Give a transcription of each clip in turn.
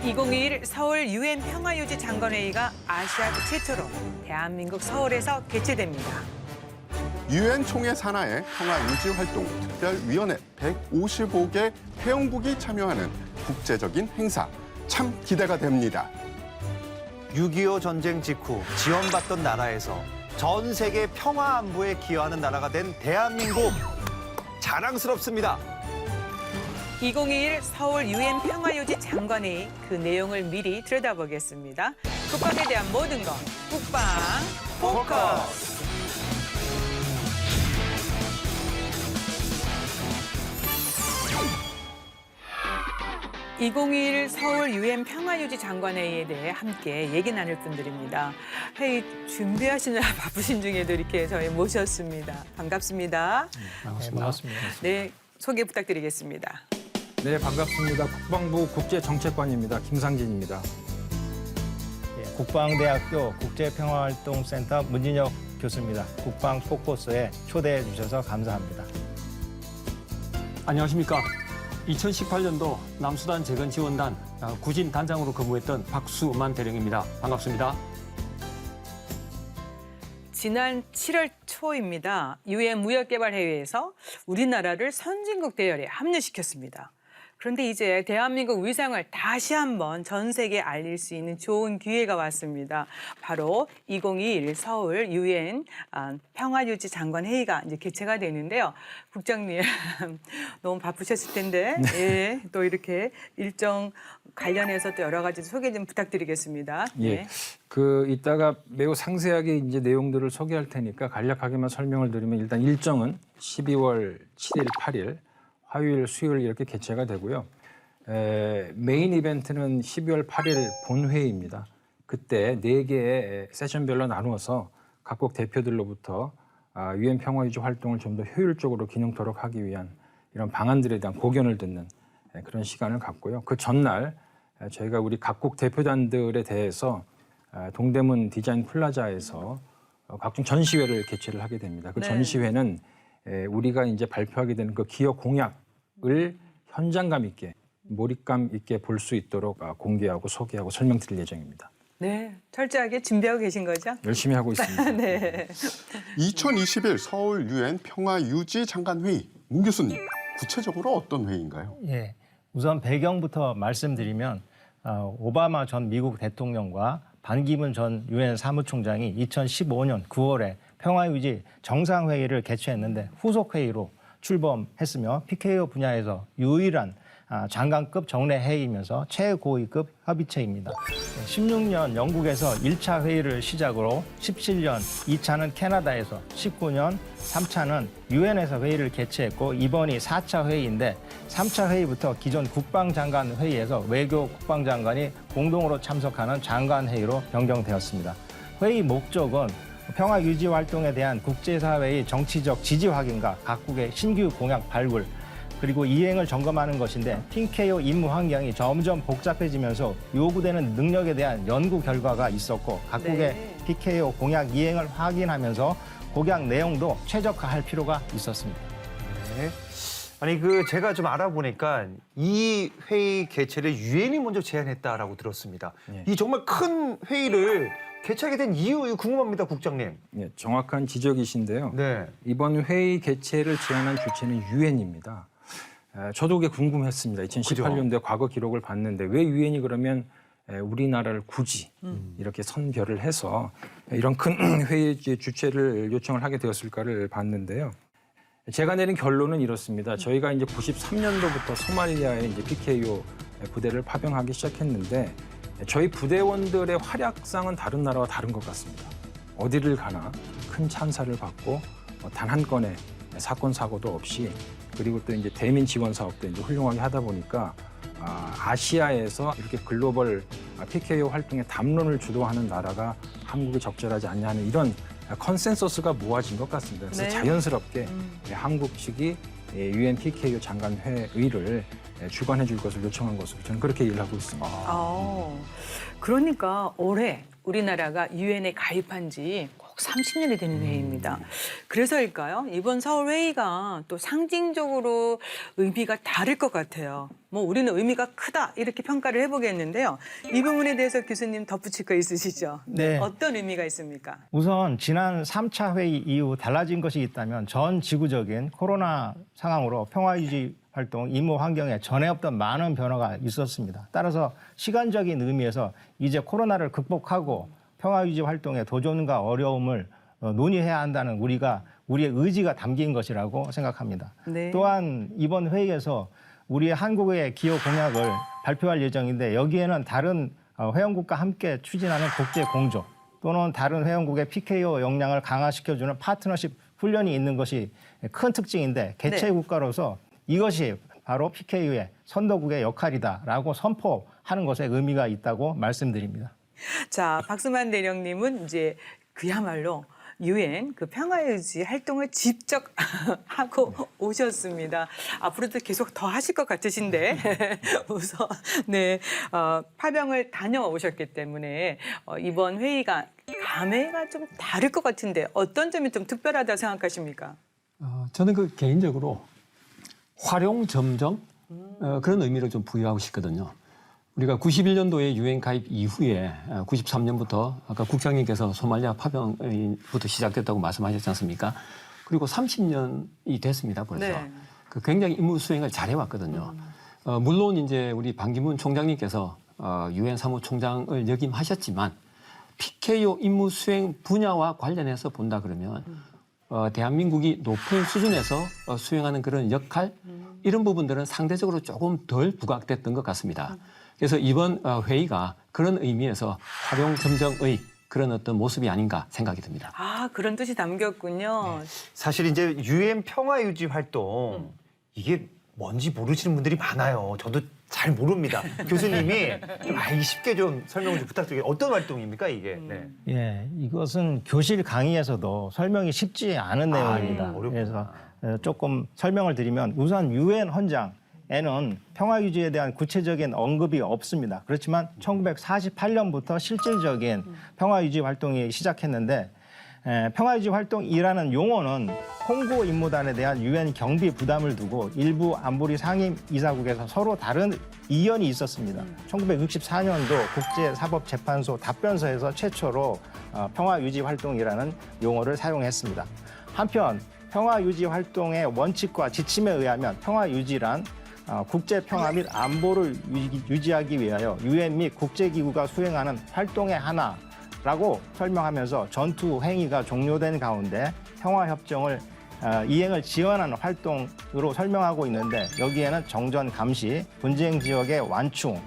2021 서울 UN 평화유지 장관회의가 아시아 최초로 대한민국 서울에서 개최됩니다. 유엔 총회 산하의 평화유지 활동 특별위원회 155개 회원국이 참여하는 국제적인 행사 참 기대가 됩니다. 6.25 전쟁 직후 지원받던 나라에서 전 세계 평화 안보에 기여하는 나라가 된 대한민국 자랑스럽습니다. 2021 서울 UN 평화유지 장관회의 그 내용을 미리 들여다보겠습니다. 국방에 대한 모든 것 국방 포커스. 2021 서울 UN 평화유지 장관회의에 대해 함께 얘기 나눌 분들입니다. 회의 준비하시느라 바쁘신 중에도 이렇게 저희 모셨습니다. 반갑습니다. 반갑습니다. 네, 소개 부탁드리겠습니다. 네, 반갑습니다. 국방부 국제정책관입니다. 김상진입니다. 국방대학교 국제평화활동센터 문진혁 교수입니다. 국방 포커스에 초대해 주셔서 감사합니다. 안녕하십니까. 2018년도 남수단 재건지원단 구진 단장으로 근무했던 박수만 대령입니다. 반갑습니다. 지난 7월 초입니다. 유엔 무역개발회의에서 우리나라를 선진국 대열에 합류시켰습니다. 그런데 이제 대한민국 위상을 다시 한번 전 세계에 알릴 수 있는 좋은 기회가 왔습니다. 바로 2021 서울 유엔 평화유지 장관회의가 이제 개최가 되는데요. 국장님 너무 바쁘셨을 텐데 예, 또 이렇게 일정 관련해서 또 여러 가지 소개 좀 부탁드리겠습니다. 예. 이따가 매우 상세하게 이제 내용들을 소개할 테니까 간략하게만 설명을 드리면 일단 일정은 12월 7일, 8일 화요일, 수요일 이렇게 개최가 되고요. 메인 이벤트는 12월 8일 본회의입니다. 그때 4개의 세션별로 나누어서 각국 대표들로부터 유엔 평화유지 활동을 좀 더 효율적으로 기능토록 하기 위한 이런 방안들에 대한 고견을 듣는 그런 시간을 갖고요. 그 전날 저희가 우리 각국 대표단들에 대해서 동대문 디자인 플라자에서 각종 전시회를 개최를 하게 됩니다. 그 네. 전시회는 우리가 이제 발표하게 되는 그 기업 공약을 현장감 있게, 몰입감 있게 볼 수 있도록 공개하고 소개하고 설명드릴 예정입니다. 네, 철저하게 준비하고 계신 거죠? 열심히 하고 있습니다. 네. 2021 서울 유엔 평화유지 장관회의 문 교수님 구체적으로 어떤 회의인가요? 예, 우선 배경부터 말씀드리면 오바마 전 미국 대통령과 반기문 전 유엔 사무총장이 2015년 9월에 평화유지 정상회의를 개최했는데 후속회의로 출범했으며 PKO 분야에서 유일한 장관급 정례 회의이면서 최고위급 협의체입니다. 16년 영국에서 1차 회의를 시작으로 17년 2차는 캐나다에서 19년 3차는 유엔에서 회의를 개최했고 이번이 4차 회의인데 3차 회의부터 기존 국방장관 회의에서 외교 국방장관이 공동으로 참석하는 장관회의로 변경되었습니다. 회의 목적은 평화 유지 활동에 대한 국제사회의 정치적 지지 확인과 각국의 신규 공약 발굴 그리고 이행을 점검하는 것인데 PKO 임무 환경이 점점 복잡해지면서 요구되는 능력에 대한 연구 결과가 있었고 각국의 네. PKO 공약 이행을 확인하면서 공약 내용도 최적화할 필요가 있었습니다. 네. 아니 제가 좀 알아보니까 이 회의 개최를 유엔이 먼저 제안했다라고 들었습니다. 예. 이 정말 큰 회의를 개최하게 된 이유 궁금합니다, 국장님. 예, 정확한 지적이신데요. 네. 이번 회의 개최를 제안한 주체는 유엔입니다. 저도 그게 궁금했습니다. 2018년도에 과거 기록을 봤는데 왜 유엔이 그러면 우리나라를 굳이 이렇게 선별을 해서 이런 큰 회의 주최를 요청을 하게 되었을까를 봤는데요. 제가 내린 결론은 이렇습니다. 저희가 이제 93년도부터 소말리아에 이제 PKO 부대를 파병하기 시작했는데 저희 부대원들의 활약상은 다른 나라와 다른 것 같습니다. 어디를 가나 큰 찬사를 받고 단 한 건의 사건 사고도 없이 그리고 또 이제 대민 지원 사업도 이제 훌륭하게 하다 보니까 아시아에서 이렇게 글로벌 PKO 활동의 담론을 주도하는 나라가 한국이 적절하지 않냐 하는 이런 컨센서스가 모아진 것 같습니다. 그래서 네. 자연스럽게 한국 측이 유엔 PKO 장관 회의를 주관해 줄 것을 요청한 것으로 저는 그렇게 일을 하고 있습니다. 그러니까 올해 우리나라가 유엔에 가입한 지 꼭 꼭 30년이 되는 회의입니다. 그래서일까요? 이번 서울 회의가 또 상징적으로 의미가 다를 것 같아요. 뭐 우리는 의미가 크다 이렇게 평가를 해보겠는데요. 이 부분에 대해서 교수님 덧붙일 거 있으시죠? 네. 어떤 의미가 있습니까? 우선 지난 3차 회의 이후 달라진 것이 있다면 전 지구적인 코로나 상황으로 평화유지 활동 임무 환경에 전에 없던 많은 변화가 있었습니다. 따라서 시간적인 의미에서 이제 코로나를 극복하고 평화유지 활동의 도전과 어려움을 논의해야 한다는 우리의 의지가 담긴 것이라고 생각합니다. 네. 또한 이번 회의에서 우리의 한국의 기호 공약을 발표할 예정인데 여기에는 다른 회원국과 함께 추진하는 국제 공조 또는 다른 회원국의 PKO 역량을 강화시켜주는 파트너십 훈련이 있는 것이 큰 특징인데 개최 국가로서 이것이 바로 PKO의 선도국의 역할이다라고 선포하는 것에 의미가 있다고 말씀드립니다. 자, 박수만 대령님은 이제 그야말로 유엔 그 평화유지 활동을 직접 하고 오셨습니다. 앞으로도 계속 더 하실 것 같으신데 우선 네 파병을 다녀오셨기 때문에 이번 회의가 감회가 좀 다를 것 같은데 어떤 점이 좀 특별하다고 생각하십니까? 저는 그 개인적으로 활용 점정 그런 의미를 좀 부여하고 싶거든요. 우리가 91년도에 유엔 가입 이후에 93년부터 아까 국장님께서 소말리아 파병부터 시작됐다고 말씀하셨지 않습니까? 그리고 30년이 됐습니다, 벌써. 네. 그 굉장히 임무 수행을 잘해왔거든요. 물론 이제 우리 반기문 총장님께서 유엔 사무총장을 역임하셨지만 PKO 임무 수행 분야와 관련해서 본다 그러면 대한민국이 높은 수준에서 수행하는 그런 역할 이런 부분들은 상대적으로 조금 덜 부각됐던 것 같습니다. 그래서 이번 회의가 그런 의미에서 활용 점정의 그런 어떤 모습이 아닌가 생각이 듭니다. 아, 그런 뜻이 담겼군요. 사실 이제 유엔 평화유지 활동 이게 뭔지 모르시는 분들이 많아요. 저도 잘 모릅니다. 교수님이 좀 알기 쉽게 좀 설명을 좀 부탁드려요. 어떤 활동입니까 이게? 네. 예, 이것은 교실 강의에서도 설명이 쉽지 않은 내용입니다. 어렵구나. 그래서 조금 설명을 드리면 우선 유엔 헌장에는 평화유지에 대한 구체적인 언급이 없습니다. 그렇지만 1948년부터 실질적인 평화유지 활동이 시작했는데 평화유지 활동이라는 용어는 홍보 임무단에 대한 유엔 경비 부담을 두고 일부 안보리 상임 이사국에서 서로 다른 이견이 있었습니다. 1964년도 국제사법재판소 답변서에서 최초로 평화유지 활동이라는 용어를 사용했습니다. 한편 평화유지 활동의 원칙과 지침에 의하면 평화유지란 국제 평화 및 안보를 유지하기 위하여 유엔 및 국제기구가 수행하는 활동의 하나라고 설명하면서 전투 행위가 종료된 가운데 평화협정을 이행을 지원하는 활동으로 설명하고 있는데 여기에는 정전 감시, 분쟁 지역의 완충,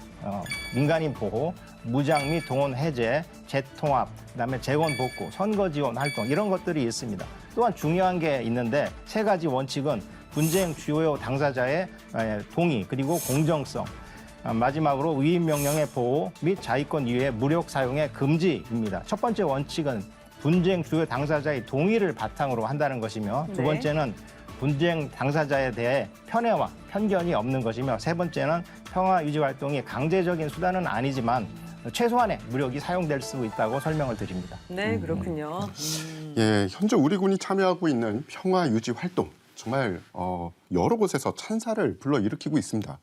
민간인 보호, 무장 및 동원 해제, 재통합, 그다음에 재원 복구, 선거 지원 활동 이런 것들이 있습니다. 또한 중요한 게 있는데 세 가지 원칙은 분쟁 주요 당사자의 동의 그리고 공정성, 마지막으로 위임 명령의 보호 및 자위권 이외의 무력 사용의 금지입니다. 첫 번째 원칙은 분쟁 주요 당사자의 동의를 바탕으로 한다는 것이며 두 번째는 분쟁 당사자에 대해 편애와 편견이 없는 것이며 세 번째는 평화 유지 활동이 강제적인 수단은 아니지만 최소한의 무력이 사용될 수 있다고 설명을 드립니다. 네, 그렇군요. 예, 현재 우리 군이 참여하고 있는 평화 유지 활동 정말 여러 곳에서 찬사를 불러일으키고 있습니다.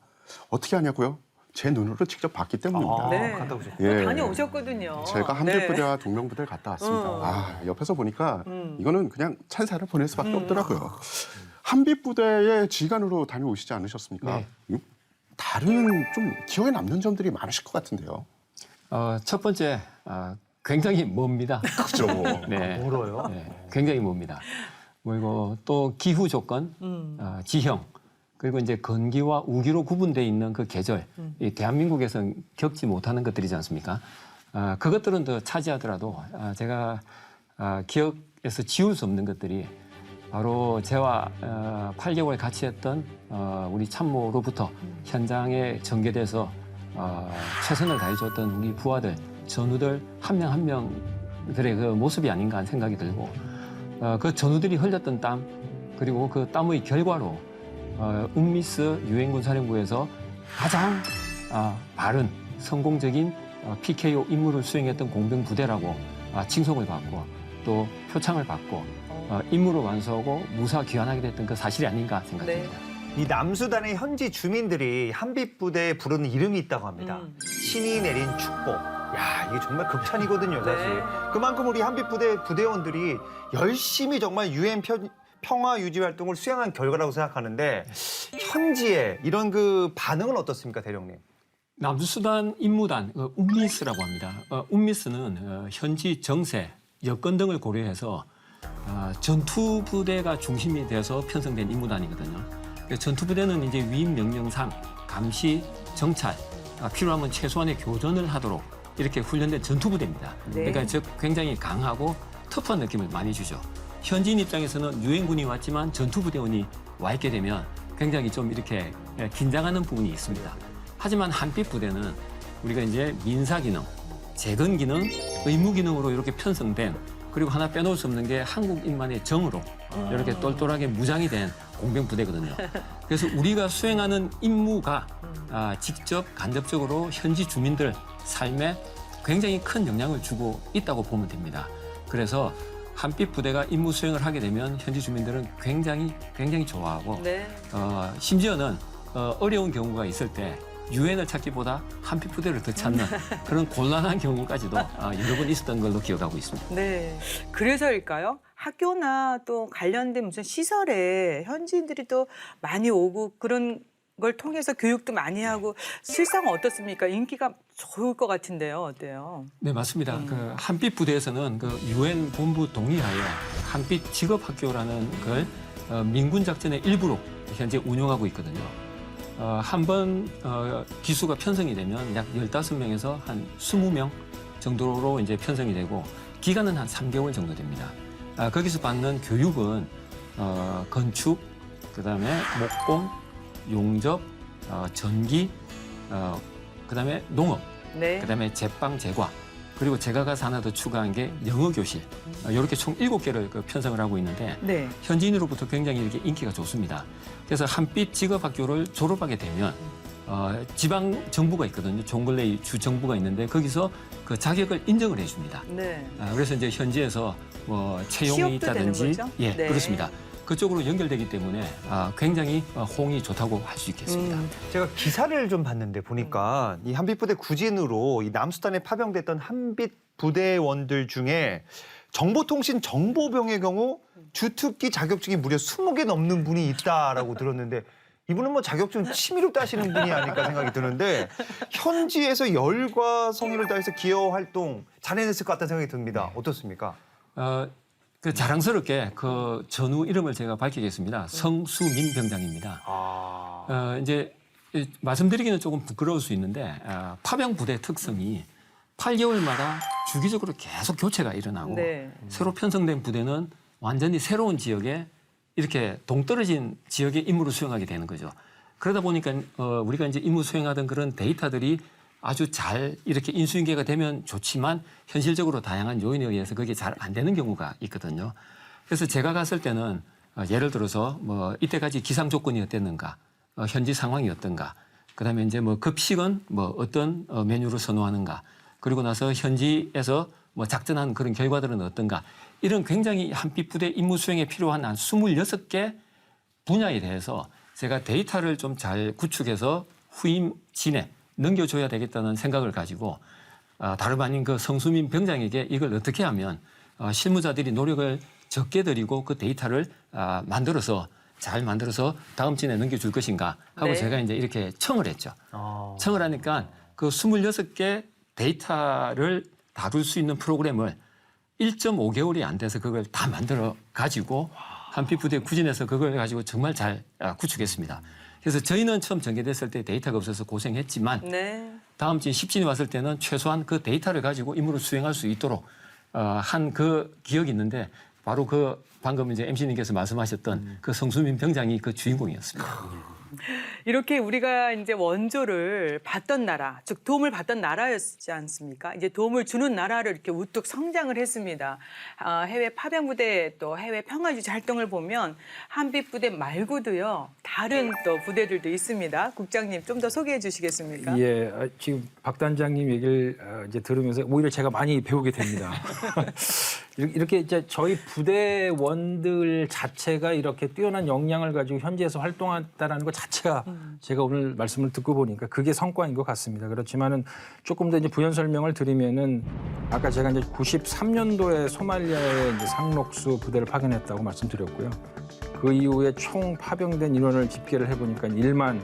어떻게 하냐고요? 제 눈으로 직접 봤기 때문입니다. 네. 갔다 오셨죠. 예. 다녀오셨거든요. 제가 함대부대와 동명부대를 갔다 왔습니다. 옆에서 보니까 이거는 그냥 찬사를 보낼 수밖에 없더라고요. 한빛부대의 지휘관으로 다녀오시지 않으셨습니까? 네. 다른 좀 기억에 남는 점들이 많으실 것 같은데요. 첫 번째 굉장히 멉니다. 그죠. 네. 멀어요. 네, 굉장히 멉니다. 그리고 또 기후 조건, 지형, 그리고 이제 건기와 우기로 구분되어 있는 그 계절, 이 대한민국에서는 겪지 못하는 것들이지 않습니까? 그것들은 더 차지하더라도 제가 기억에서 지울 수 없는 것들이 바로 저와 8개월 같이 했던 우리 참모로부터 현장에 전개돼서 최선을 다해줬던 우리 부하들, 전우들 한 명 한 명들의 그 모습이 아닌가 하는 생각이 들고 그 전우들이 흘렸던 땀 그리고 그 땀의 결과로 운미스 유엔군사령부에서 가장 바른 성공적인 PKO 임무를 수행했던 공병 부대라고 칭송을 받고 또 표창을 받고 임무를 완수하고 무사 귀환하게 됐던 그 사실이 아닌가 생각됩니다. 이 남수단의 현지 주민들이 한빛부대에 부르는 이름이 있다고 합니다. 신이 내린 축복. 야, 이게 정말 극찬이거든요, 사실. 네. 그만큼 우리 한빛부대 부대원들이 열심히 정말 유엔 평화 유지 활동을 수행한 결과라고 생각하는데 현지에 이런 그 반응은 어떻습니까, 대령님? 남수수단 임무단 운미스라고 합니다. 운미스는 현지 정세, 여건 등을 고려해서 전투 부대가 중심이 돼서 편성된 임무단이거든요. 전투 부대는 이제 위임 명령상 감시, 정찰, 필요하면 최소한의 교전을 하도록 이렇게 훈련된 전투 부대입니다. 네. 그러니까 즉 굉장히 강하고 터프한 느낌을 많이 주죠. 현지인 입장에서는 유엔군이 왔지만 전투 부대원이 와 있게 되면 굉장히 좀 이렇게 긴장하는 부분이 있습니다. 하지만 한빛 부대는 우리가 이제 민사 기능, 재건 기능, 의무 기능으로 이렇게 편성된 그리고 하나 빼놓을 수 없는 게 한국인만의 정으로 이렇게 똘똘하게 무장이 된 공병 부대거든요. 그래서 우리가 수행하는 임무가 직접 간접적으로 현지 주민들 삶에 굉장히 큰 영향을 주고 있다고 보면 됩니다. 그래서 한빛 부대가 임무 수행을 하게 되면 현지 주민들은 굉장히 좋아하고 네. 심지어는 어려운 경우가 있을 때 유엔을 찾기보다 한빛 부대를 더 찾는 그런 곤란한 경우까지도 여러 번 있었던 걸로 기억하고 있습니다. 네. 그래서일까요? 학교나 또 관련된 무슨 시설에 현지인들이 또 많이 오고 그런 걸 통해서 교육도 많이 하고 실상 어떻습니까? 인기가 좋을 것 같은데요. 어때요? 네, 맞습니다. 그 한빛 부대에서는 그 유엔 본부 동의하에 한빛 직업학교라는 걸 민군 작전의 일부로 현재 운영하고 있거든요. 한 번 기수가 편성이 되면 약 15명에서 한 20명 정도로 이제 편성이 되고 기간은 한 3개월 정도 됩니다. 거기서 받는 교육은 건축, 그다음에 목공, 용접, 전기, 그다음에 농업, 네. 그다음에 제빵 제과, 그리고 제가 가서 하나 더 추가한 게 영어 교실. 이렇게 총 7개를 편성을 하고 있는데 네. 현지인으로부터 굉장히 이렇게 인기가 좋습니다. 그래서 한빛 직업학교를 졸업하게 되면 지방 정부가 있거든요. 종글레이 주 정부가 있는데 거기서 그 자격을 인정을 해줍니다. 네. 그래서 이제 현지에서 뭐 채용이 취업도 되는 있다든지 거죠? 예, 네. 그렇습니다. 그쪽으로 연결되기 때문에 굉장히 호응이 좋다고 할 수 있겠습니다. 제가 기사를 좀 봤는데 보니까 이 한빛부대 구진으로 이 남수단에 파병됐던 한빛 부대원들 중에 정보통신 정보병의 경우 주특기 자격증이 무려 20개 넘는 분이 있다라고 들었는데 이분은 뭐 자격증 취미로 따시는 분이 아닐까 생각이 드는데 현지에서 열과 성의를 다해서 기여 활동 잘 해냈을 것 같다는 생각이 듭니다. 어떻습니까? 그 자랑스럽게 그 전후 이름을 제가 밝히겠습니다. 성수민 병장입니다. 이제 말씀드리기는 조금 부끄러울 수 있는데 파병 부대 특성이 8개월마다 주기적으로 계속 교체가 일어나고 네. 새로 편성된 부대는 완전히 새로운 지역에 이렇게 동떨어진 지역에 임무를 수행하게 되는 거죠. 그러다 보니까 우리가 이제 임무 수행하던 그런 데이터들이 아주 잘 이렇게 인수인계가 되면 좋지만 현실적으로 다양한 요인에 의해서 그게 잘 안 되는 경우가 있거든요. 그래서 제가 갔을 때는 예를 들어서 뭐 이때까지 기상 조건이 어땠는가, 현지 상황이 어떤가, 그다음에 이제 뭐 급식은 뭐 어떤 메뉴를 선호하는가, 그리고 나서 현지에서 뭐 작전한 그런 결과들은 어떤가, 이런 굉장히 한빛 부대 임무 수행에 필요한 한 26개 분야에 대해서 제가 데이터를 좀 잘 구축해서 후임진에 넘겨줘야 되겠다는 생각을 가지고 다름 아닌 그 성수민 병장에게 이걸 어떻게 하면 실무자들이 노력을 적게 들이고 그 데이터를 잘 만들어서 다음 진에 넘겨줄 것인가 하고 네. 제가 이제 이렇게 청을 했죠. 청을 하니까 그 26개 데이터를 다룰 수 있는 프로그램을 1.5개월이 안 돼서 그걸 다 만들어 가지고 한빛 부대 구진해서 그걸 가지고 정말 잘 구축했습니다. 그래서 저희는 처음 전개됐을 때 데이터가 없어서 고생했지만 네. 다음 진 10진이 왔을 때는 최소한 그 데이터를 가지고 임무를 수행할 수 있도록 한 그 기억이 있는데 바로 그 방금 이제 MC님께서 말씀하셨던 그 성수민 병장이 그 주인공이었습니다. 이렇게 우리가 이제 원조를 받던 나라, 즉 도움을 받던 나라였지 않습니까? 이제 도움을 주는 나라를 이렇게 우뚝 성장을 했습니다. 해외 파병 부대 또 해외 평화유지 활동을 보면 한빛 부대 말고도요 다른 또 부대들도 있습니다. 국장님 좀 더 소개해 주시겠습니까? 예, 지금 박 단장님 얘기를 이제 들으면서 오히려 제가 많이 배우게 됩니다. 이렇게 이제 저희 부대원들 자체가 이렇게 뛰어난 역량을 가지고 현지에서 활동한다라는 것 자체가 제가 오늘 말씀을 듣고 보니까 그게 성과인 것 같습니다. 그렇지만은 조금 더 이제 부연 설명을 드리면은 아까 제가 이제 93년도에 소말리아에 이제 상록수 부대를 파견했다고 말씀드렸고요. 그 이후에 총 파병된 인원을 집계를 해보니까 1만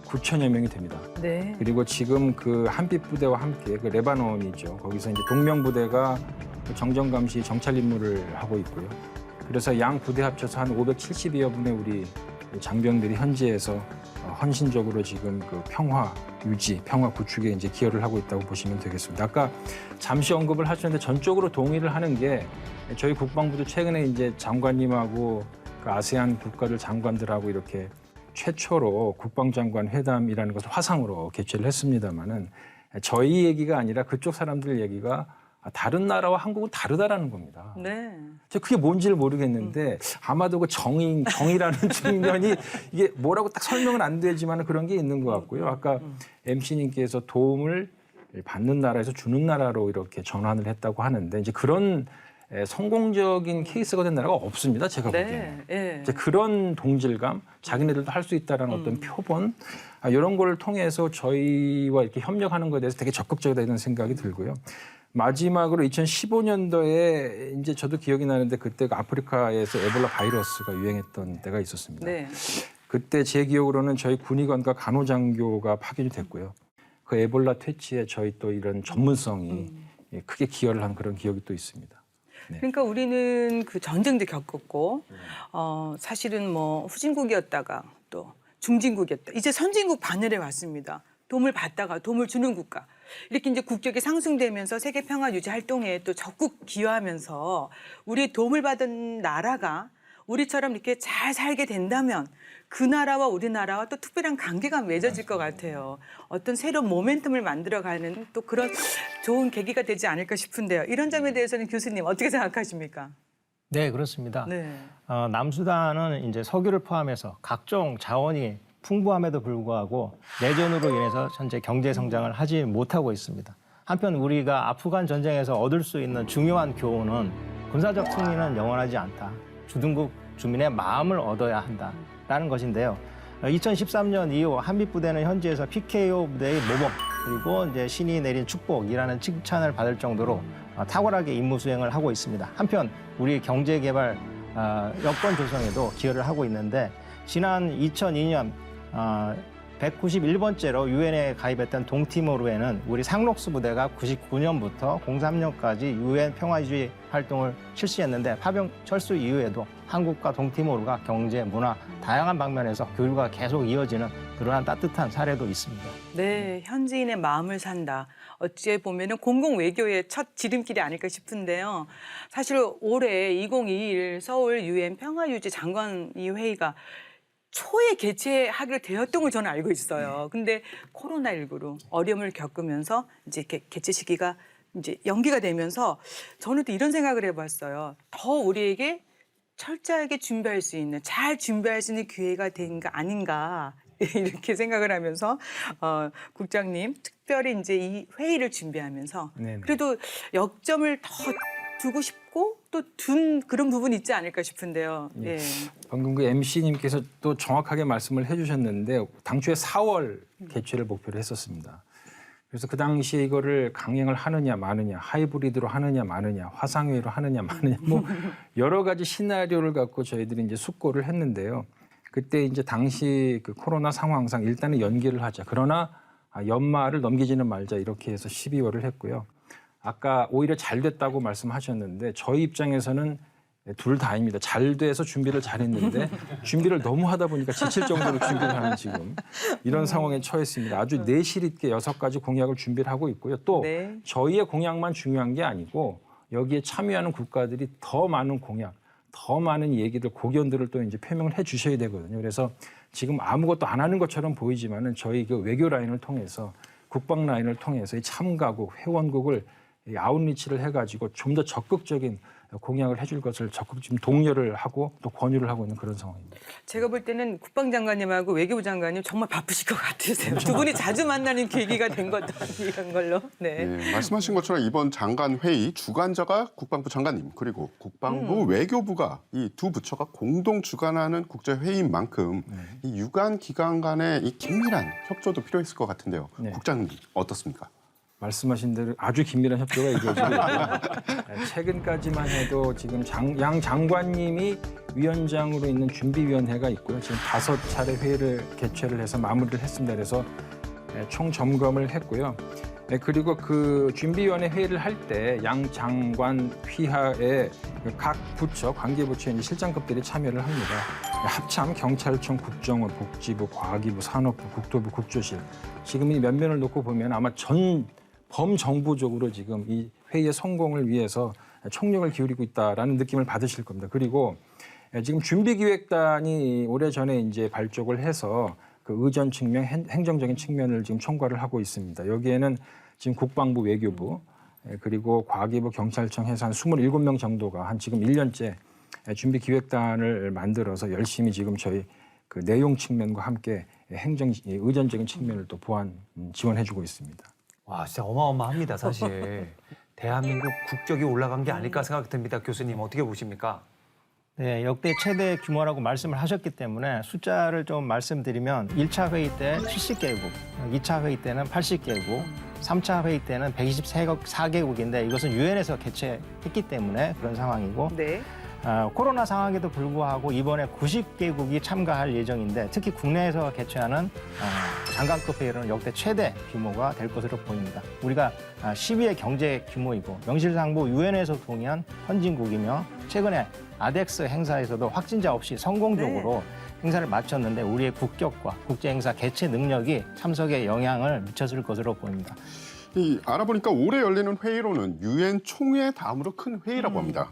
9천여 명이 됩니다. 네. 그리고 지금 그 한빛 부대와 함께 그 레바논이죠. 거기서 이제 동명 부대가 정전감시 정찰 임무를 하고 있고요. 그래서 양 부대 합쳐서 한 570여 분의 우리 장병들이 현지에서 헌신적으로 지금 그 평화 유지, 평화 구축에 이제 기여를 하고 있다고 보시면 되겠습니다. 아까 잠시 언급을 하셨는데 전적으로 동의를 하는 게 저희 국방부도 최근에 이제 장관님하고 그 아세안 국가들 장관들하고 이렇게 최초로 국방장관 회담이라는 것을 화상으로 개최를 했습니다마는 저희 얘기가 아니라 그쪽 사람들 얘기가 다른 나라와 한국은 다르다라는 겁니다. 네. 저 그게 뭔지를 모르겠는데 아마도 그 정의라는 측면이 이게 뭐라고 딱 설명은 안 되지만 그런 게 있는 것 같고요. 아까 MC님께서 도움을 받는 나라에서 주는 나라로 이렇게 전환을 했다고 하는데 이제 그런 성공적인 케이스가 된 나라가 없습니다. 제가 보기에는. 네. 이제 그런 동질감, 자기네들도 할 수 있다는 어떤 표본 이런 걸 통해서 저희와 이렇게 협력하는 것에 대해서 되게 적극적이다 이런 생각이 들고요. 마지막으로 2015년도에 이제 저도 기억이 나는데 그때가 아프리카에서 에볼라 바이러스가 유행했던 때가 있었습니다. 네. 그때 제 기억으로는 저희 군의관과 간호장교가 파견이 됐고요. 그 에볼라 퇴치에 저희 또 이런 전문성이 크게 기여를 한 그런 기억이 또 있습니다. 네. 그러니까 우리는 그 전쟁도 겪었고 사실은 뭐 후진국이었다가 또 중진국이었다. 이제 선진국 반열에 왔습니다. 도움을 받다가 도움을 주는 국가. 이렇게 이제 국격이 상승되면서 세계 평화 유지 활동에 또 적극 기여하면서 우리 도움을 받은 나라가 우리처럼 이렇게 잘 살게 된다면 그 나라와 우리나라와 또 특별한 관계가 맺어질 것 같아요. 어떤 새로운 모멘텀을 만들어가는 또 그런 좋은 계기가 되지 않을까 싶은데요. 이런 점에 대해서는 교수님 어떻게 생각하십니까? 네, 그렇습니다. 네. 남수단은 이제 석유를 포함해서 각종 자원이 풍부함에도 불구하고 내전으로 인해서 현재 경제 성장을 하지 못하고 있습니다. 한편 우리가 아프간 전쟁에서 얻을 수 있는 중요한 교훈은 군사적 승리는 영원하지 않다. 주둔국 주민의 마음을 얻어야 한다라는 것인데요. 2013년 이후 한빛부대는 현지에서 PKO 부대의 모범 그리고 이제 신이 내린 축복이라는 칭찬을 받을 정도로 탁월하게 임무 수행을 하고 있습니다. 한편 우리 경제개발 여건 조성에도 기여를 하고 있는데 지난 2002년 191번째로 유엔에 가입했던 동티모르에는 우리 상록수 부대가 99년부터 03년까지 유엔 평화유지 활동을 실시했는데 파병 철수 이후에도 한국과 동티모르가 경제, 문화, 다양한 방면에서 교류가 계속 이어지는 그러한 따뜻한 사례도 있습니다. 네, 현지인의 마음을 산다. 어찌 보면은 공공 외교의 첫 지름길이 아닐까 싶은데요. 사실 올해 2021 서울 유엔 평화유지 장관위 회의가 초에 개최하기로 되었던 걸 저는 알고 있어요. 근데 코로나19로 어려움을 겪으면서 이제 개최 시기가 이제 연기가 되면서 저는 또 이런 생각을 해봤어요. 더 우리에게 철저하게 준비할 수 있는, 잘 준비할 수 있는 기회가 된 거 아닌가 이렇게 생각을 하면서 국장님 특별히 이제 이 회의를 준비하면서 네네. 그래도 역점을 더 두고 싶고 또 둔 그런 부분이 있지 않을까 싶은데요. 네. 방금 그 MC님께서 또 정확하게 말씀을 해주셨는데 당초에 4월 개최를 목표로 했었습니다. 그래서 그 당시에 이거를 강행을 하느냐 마느냐, 하이브리드로 하느냐 마느냐, 화상회의로 하느냐 마느냐, 뭐 여러 가지 시나리오를 갖고 저희들이 이제 숙고를 했는데요. 그때 이제 당시 그 코로나 상황상 일단은 연기를 하자. 그러나 연말을 넘기지는 말자 이렇게 해서 12월을 했고요. 아까 오히려 잘 됐다고 말씀하셨는데 저희 입장에서는 둘 다입니다. 잘 돼서 준비를 잘했는데 준비를 너무 하다 보니까 지칠 정도로 준비를 하는 지금 이런 상황에 처했습니다. 아주 내실 있게 6가지 공약을 준비를 하고 있고요. 또 네. 저희의 공약만 중요한 게 아니고 여기에 참여하는 국가들이 더 많은 공약, 더 많은 얘기들, 고견들을 또 이제 표명을 해 주셔야 되거든요. 그래서 지금 아무것도 안 하는 것처럼 보이지만은 저희 그 외교 라인을 통해서 국방 라인을 통해서 이 참가국, 회원국을 이 아웃리치를 해가지고 좀 더 적극적인 공약을 해줄 것을 적극 지금 독려를 하고 또 권유를 하고 있는 그런 상황입니다. 제가 볼 때는 국방장관님하고 외교부 장관님 정말 바쁘실 것 같으세요. 두 분이 자주 만나는 계기가 된 것도 아니란 걸로. 네. 네, 말씀하신 것처럼 이번 장관 회의 주관자가 국방부 장관님 그리고 국방부 외교부가 이 두 부처가 공동 주관하는 국제 회의인 만큼 이 유관 기관 간의 이 긴밀한 협조도 필요했을 것 같은데요. 네. 국장님 어떻습니까? 말씀하신 대로 아주 긴밀한 협조가 이루어지고 있고요. 최근까지만 해도 지금 양 장관님이 위원장으로 있는 준비위원회가 있고요. 지금 5차례 회의를 개최를 해서 마무리를 했습니다. 그래서 총 점검을 했고요. 그리고 그 준비위원회 회의를 할 때 양 장관 휘하에 각 부처, 관계부처의 이제 실장급들이 참여를 합니다. 합참, 경찰청, 국정원, 복지부, 과기부, 산업부, 국토부, 국조실 지금 이 면면을 놓고 보면 아마 전 범정부적으로 지금 이 회의의 성공을 위해서 총력을 기울이고 있다라는 느낌을 받으실 겁니다. 그리고 지금 준비기획단이 오래전에 이제 발족을 해서 그 의전 측면, 행정적인 측면을 지금 총괄을 하고 있습니다. 여기에는 지금 국방부, 외교부, 그리고 과기부, 경찰청 해서 한 27명 정도가 한 지금 1년째 준비기획단을 만들어서 열심히 지금 저희 그 내용 측면과 함께 의전적인 측면을 또 보완, 지원해주고 있습니다. 와, 진짜 어마어마합니다, 사실. 대한민국 국격이 올라간 게 아닐까 생각이 듭니다. 교수님, 어떻게 보십니까? 네, 역대 최대 규모라고 말씀을 하셨기 때문에 숫자를 좀 말씀드리면 1차 회의 때 70개국, 2차 회의 때는 80개국, 3차 회의 때는 124개국인데 이것은 유엔에서 개최했기 때문에 그런 상황이고 네. 코로나 상황에도 불구하고 이번에 90개국이 참가할 예정인데 특히 국내에서 개최하는 장관급 회의는 역대 최대 규모가 될 것으로 보입니다. 우리가 10위의 경제 규모이고 명실상부 유엔에서 동의한 선진국이며 최근에 아덱스 행사에서도 확진자 없이 성공적으로 행사를 마쳤는데 우리의 국격과 국제 행사 개최 능력이 참석에 영향을 미쳤을 것으로 보입니다. 알아보니까 올해 열리는 회의로는 유엔 총회 다음으로 큰 회의라고 합니다.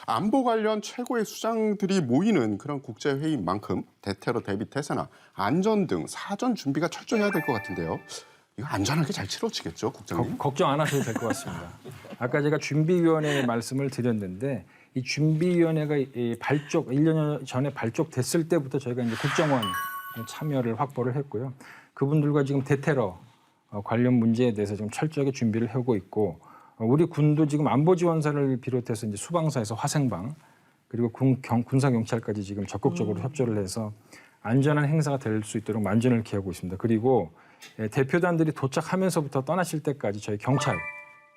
안보 관련 최고의 수장들이 모이는 그런 국제 회의인 만큼 대테러 대비 태세나 안전 등 사전 준비가 철저해야 될 것 같은데요. 이거 안전하게 잘 치러지겠죠, 국장님? 걱정 안 하셔도 될 것 같습니다. 아까 제가 준비위원회 말씀을 드렸는데 이 준비위원회가 발족 1년 전에 발족됐을 때부터 저희가 이제 국정원 참여를 확보를 했고요. 그분들과 지금 대테러 관련 문제에 대해서 지금 철저하게 준비를 하고 있고 우리 군도 지금 안보지원사를 비롯해서 이제 수방사에서 화생방 그리고 군사경찰까지 지금 적극적으로 협조를 해서 안전한 행사가 될 수 있도록 만전을 기하고 있습니다. 그리고 대표단들이 도착하면서부터 떠나실 때까지 저희 경찰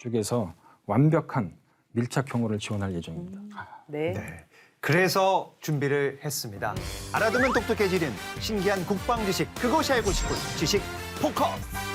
쪽에서 완벽한 밀착 경호를 지원할 예정입니다. 네. 네. 그래서 준비를 했습니다. 알아두면 똑똑해지는 신기한 국방 지식, 그것이 알고 싶은 지식 포커스.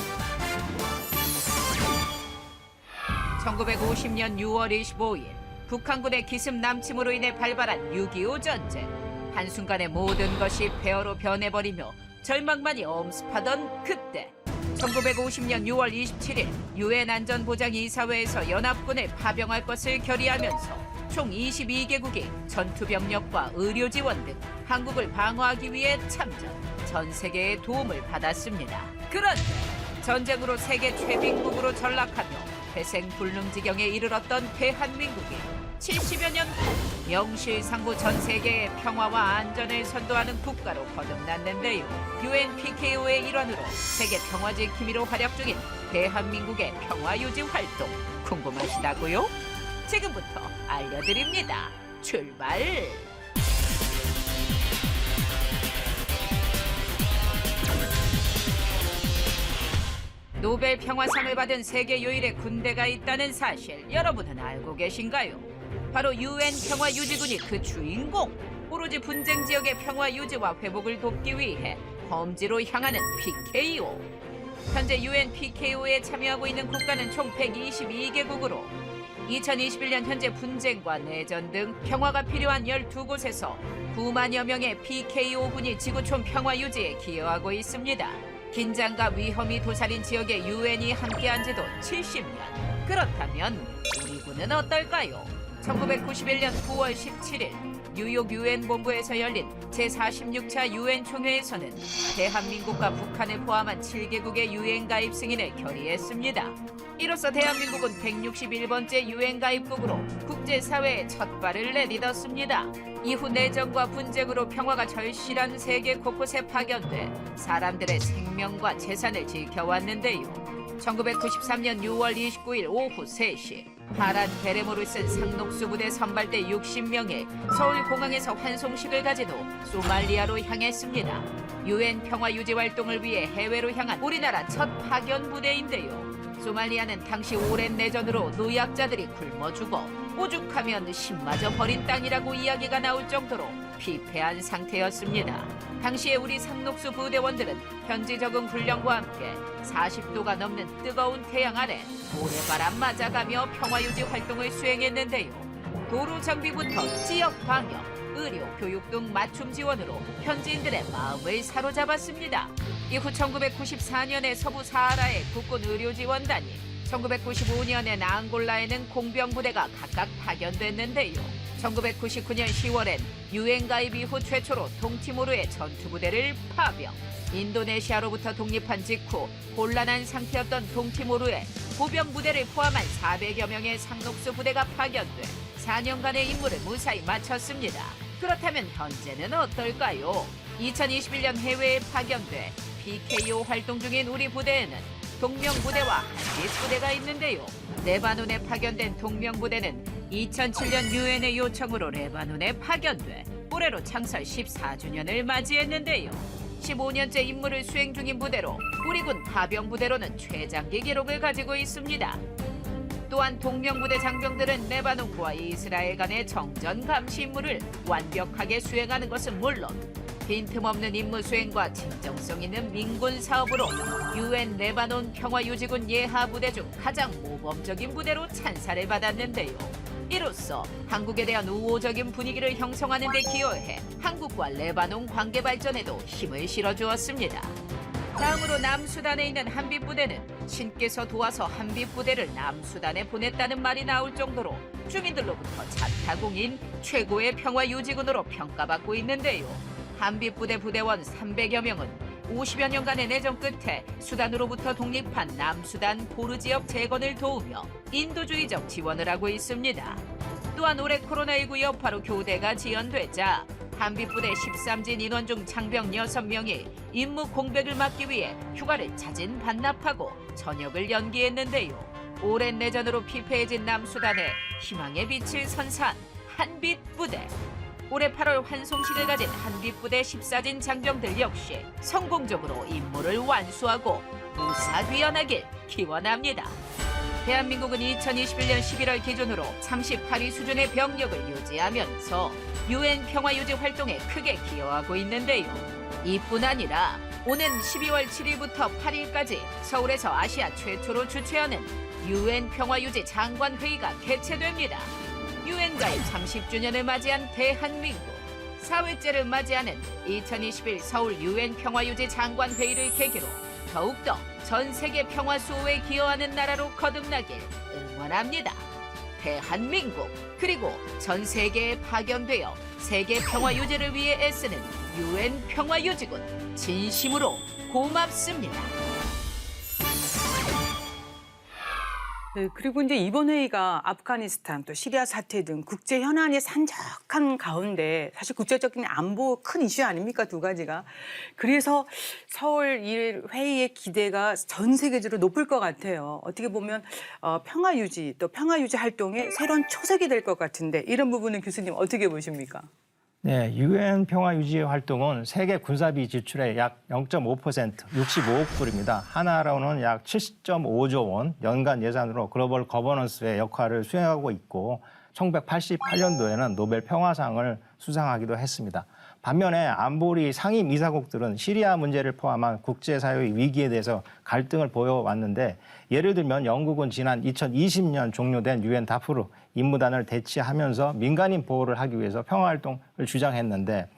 1950년 6월 25일 북한군의 기습 남침으로 인해 발발한 6.25 전쟁. 한순간에 모든 것이 폐허로 변해버리며 절망만이 엄습하던 그때 1950년 6월 27일 유엔 안전보장이사회에서 연합군을 파병할 것을 결의하면서 총 22개국이 전투병력과 의료 지원 등 한국을 방어하기 위해 참전, 전 세계의 도움을 받았습니다. 그런데 전쟁으로 세계 최빈국으로 전락하며 회생불능지경에 이르렀던 대한민국이 70여 년 후 명실상부 전 세계의 평화와 안전을 선도하는 국가로 거듭났는데요. 유엔 PKO의 일환으로 세계 평화지킴이로 활약 중인 대한민국의 평화유지 활동 궁금하시다고요? 지금부터 알려드립니다. 출발! 노벨 평화상을 받은 세계 유일의 군대가 있다는 사실 여러분은 알고 계신가요? 바로 유엔 평화유지군이 그 주인공! 오로지 분쟁 지역의 평화 유지와 회복을 돕기 위해 험지로 향하는 PKO. 현재 유엔 PKO에 참여하고 있는 국가는 총 122개국으로 2021년 현재 분쟁과 내전 등 평화가 필요한 12곳에서 9만여 명의 PKO군이 지구촌 평화 유지에 기여하고 있습니다. 긴장과 위험이 도사린 지역에 유엔이 함께한 지도 70년. 그렇다면 우리 군은 어떨까요? 1991년 9월 17일 뉴욕 유엔 본부에서 열린 제46차 유엔 총회에서는 대한민국과 북한을 포함한 7개국의 유엔 가입 승인을 결의했습니다. 이로써 대한민국은 161번째 유엔 가입국으로 국제사회에 첫 발을 내딛었습니다. 이후 내전과 분쟁으로 평화가 절실한 세계 곳곳에 파견돼 사람들의 생명과 재산을 지켜왔는데요. 1993년 6월 29일 오후 3시 파란 베레모를 쓴 상록수 부대 선발대 60명이 서울공항에서 환송식을 가진 후 소말리아로 향했습니다. 유엔 평화 유지 활동을 위해 해외로 향한 우리나라 첫 파견 부대인데요. 소말리아는 당시 오랜 내전으로 노약자들이 굶어 죽어 오죽하면 신마저 버린 땅이라고 이야기가 나올 정도로 피폐한 상태였습니다. 당시에 우리 상록수 부대원들은 현지 적응 훈련과 함께 40도가 넘는 뜨거운 태양 아래 모래바람 맞아가며 평화유지 활동을 수행했는데요. 도로 장비부터 지역 방역, 의료, 교육 등 맞춤 지원으로 현지인들의 마음을 사로잡았습니다. 이후 1994년에 서부 사하라의 국군 의료지원단이, 1995년엔 앙골라에는 공병부대가 각각 파견됐는데요. 1999년 10월엔 유엔 가입 이후 최초로 동티모르의 전투부대를 파병. 인도네시아로부터 독립한 직후 곤란한 상태였던 동티모르에 보병부대를 포함한 400여 명의 상록수 부대가 파견돼 4년간의 임무를 무사히 마쳤습니다. 그렇다면 현재는 어떨까요? 2021년 해외에 파견돼 PKO 활동 중인 우리 부대에는 동명부대와 한빛부대가 있는데요. 레바논에 파견된 동명부대는 2007년 유엔의 요청으로 레바논에 파견돼 올해로 창설 14주년을 맞이했는데요. 15년째 임무를 수행 중인 부대로 우리 군 파병부대로는 최장기 기록을 가지고 있습니다. 또한 동명부대 장병들은 레바논과 이스라엘 간의 정전 감시 임무를 완벽하게 수행하는 것은 물론 빈틈없는 임무 수행과 진정성 있는 민군 사업으로 유엔 레바논 평화유지군 예하부대 중 가장 모범적인 부대로 찬사를 받았는데요. 이로써 한국에 대한 우호적인 분위기를 형성하는 데 기여해 한국과 레바논 관계 발전에도 힘을 실어주었습니다. 다음으로 남수단에 있는 한빛부대는 신께서 도와서 한빛부대를 남수단에 보냈다는 말이 나올 정도로 주민들로부터 자타공인 최고의 평화유지군으로 평가받고 있는데요. 한빛부대 부대원 300여 명은 50여 년간의 내전 끝에 수단으로부터 독립한 남수단 포르 지역 재건을 도우며 인도주의적 지원을 하고 있습니다. 또한 올해 코로나19 여파로 교대가 지연되자 한빛부대 13진 인원 중 장병 6명이 임무 공백을 막기 위해 휴가를 자진 반납하고 전역을 연기했는데요. 오랜 내전으로 피폐해진 남수단에 희망의 빛을 선사한 한빛부대. 올해 8월 환송식을 가진 한빛부대 14진 장병들 역시 성공적으로 임무를 완수하고 무사귀환하길 기원합니다. 대한민국은 2021년 11월 기준으로 38위 수준의 병력을 유지하면서 유엔 평화유지 활동에 크게 기여하고 있는데요. 이뿐 아니라 오는 12월 7일부터 8일까지 서울에서 아시아 최초로 주최하는 유엔 평화유지 장관회의가 개최됩니다. 유엔 가입 30주년을 맞이한 대한민국, 4회째를 맞이하는 2021 서울 유엔 평화유지 장관회의를 계기로 더욱더 전 세계 평화 수호에 기여하는 나라로 거듭나길 응원합니다. 대한민국, 그리고 전 세계에 파견되어 세계 평화 유지를 위해 애쓰는 유엔 평화유지군, 진심으로 고맙습니다. 네, 그리고 이제 이번 회의가 아프가니스탄 또 시리아 사태 등 국제 현안이 산적한 가운데 사실 국제적인 안보 큰 이슈 아닙니까, 두 가지가. 그래서 서울 이 회의의 기대가 전 세계적으로 높을 것 같아요. 어떻게 보면 평화 유지 또 평화 유지 활동의 새로운 초석이 될 것 같은데 이런 부분은 교수님 어떻게 보십니까? 네, 유엔 평화 유지 활동은 세계 군사비 지출의 약 0.5%, 65억 불입니다. 하나로는 약 70.5조 원 연간 예산으로 글로벌 거버넌스의 역할을 수행하고 있고 1988년도에는 노벨 평화상을 수상하기도 했습니다. 반면에 안보리 상임 이사국들은 시리아 문제를 포함한 국제사회의 위기에 대해서 갈등을 보여왔는데 예를 들면 영국은 지난 2020년 종료된 유엔 다프르 임무단을 대치하면서 민간인 보호를 하기 위해서 평화활동을 주장했는데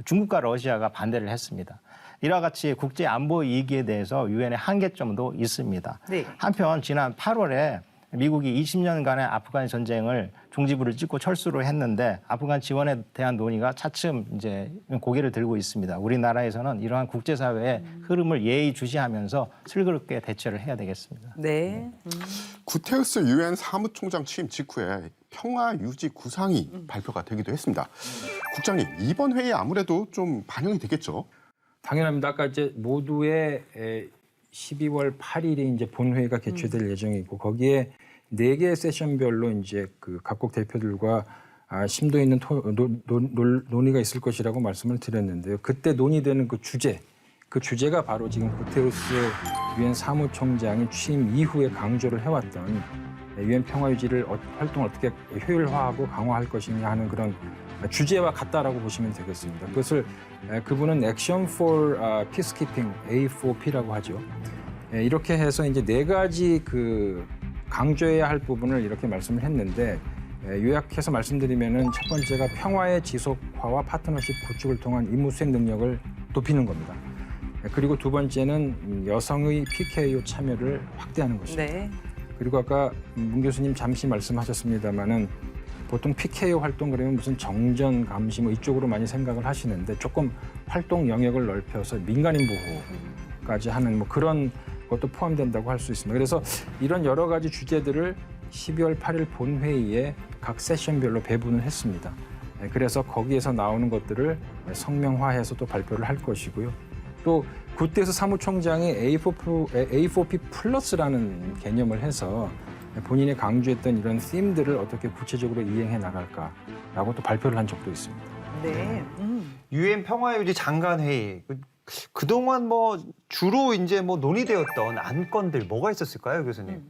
중국과 러시아가 반대를 했습니다. 이와 같이 국제 안보 위기에 대해서 유엔의 한계점도 있습니다. 네. 한편 지난 8월에 미국이 20년간의 아프간 전쟁을 종지부를 찍고 철수를 했는데 아프간 지원에 대한 논의가 차츰 이제 고개를 들고 있습니다. 우리나라에서는 이러한 국제사회의 흐름을 예의주시하면서 슬그럽게 대처를 해야 되겠습니다. 네. 구테우스 유엔 사무총장 취임 직후에 평화 유지 구상이 발표가 되기도 했습니다. 국장님, 이번 회의 아무래도 좀 반영이 되겠죠? 당연합니다. 아까 이제 모두의 12월 8일에 이제 본회의가 개최될 예정이고 거기에 4개의 세션별로 이제 그 각국 대표들과 심도 있는 논의가 있을 것이라고 말씀을 드렸는데요. 그때 논의되는 그 주제가 바로 지금 구테우스 유엔 사무총장이 취임 이후에 강조를 해왔던 유엔 평화 유지를 활동을 어떻게 효율화하고 강화할 것이냐 하는 그런 주제와 같다라고 보시면 되겠습니다. 그것을 그분은 Action for Peacekeeping A4P라고 하죠. 이렇게 해서 이제 4가지 그 강조해야 할 부분을 이렇게 말씀을 했는데 요약해서 말씀드리면은 첫 번째가 평화의 지속화와 파트너십 구축을 통한 임무 수행 능력을 높이는 겁니다. 그리고 두 번째는 여성의 PKO 참여를 확대하는 것입니다. 네. 그리고 아까 문 교수님 잠시 말씀하셨습니다마는 보통 PKO 활동 그러면 무슨 정전 감시 뭐 이쪽으로 많이 생각을 하시는데 조금 활동 영역을 넓혀서 민간인 보호까지 하는 뭐 그런 것도 포함된다고 할 수 있습니다. 그래서 이런 여러 가지 주제들을 12월 8일 본회의에 각 세션별로 배분을 했습니다. 그래서 거기에서 나오는 것들을 성명화해서 또 발표를 할 것이고요. 또 구테우스 사무총장이 A4P 플러스라는 개념을 해서 본인이 강조했던 이런 팀들을 어떻게 구체적으로 이행해 나갈까라고 또 발표를 한 적도 있습니다. 네. 유엔 평화유지 장관회의 그동안 뭐 주로 이제 뭐 논의되었던 안건들 뭐가 있었을까요, 교수님?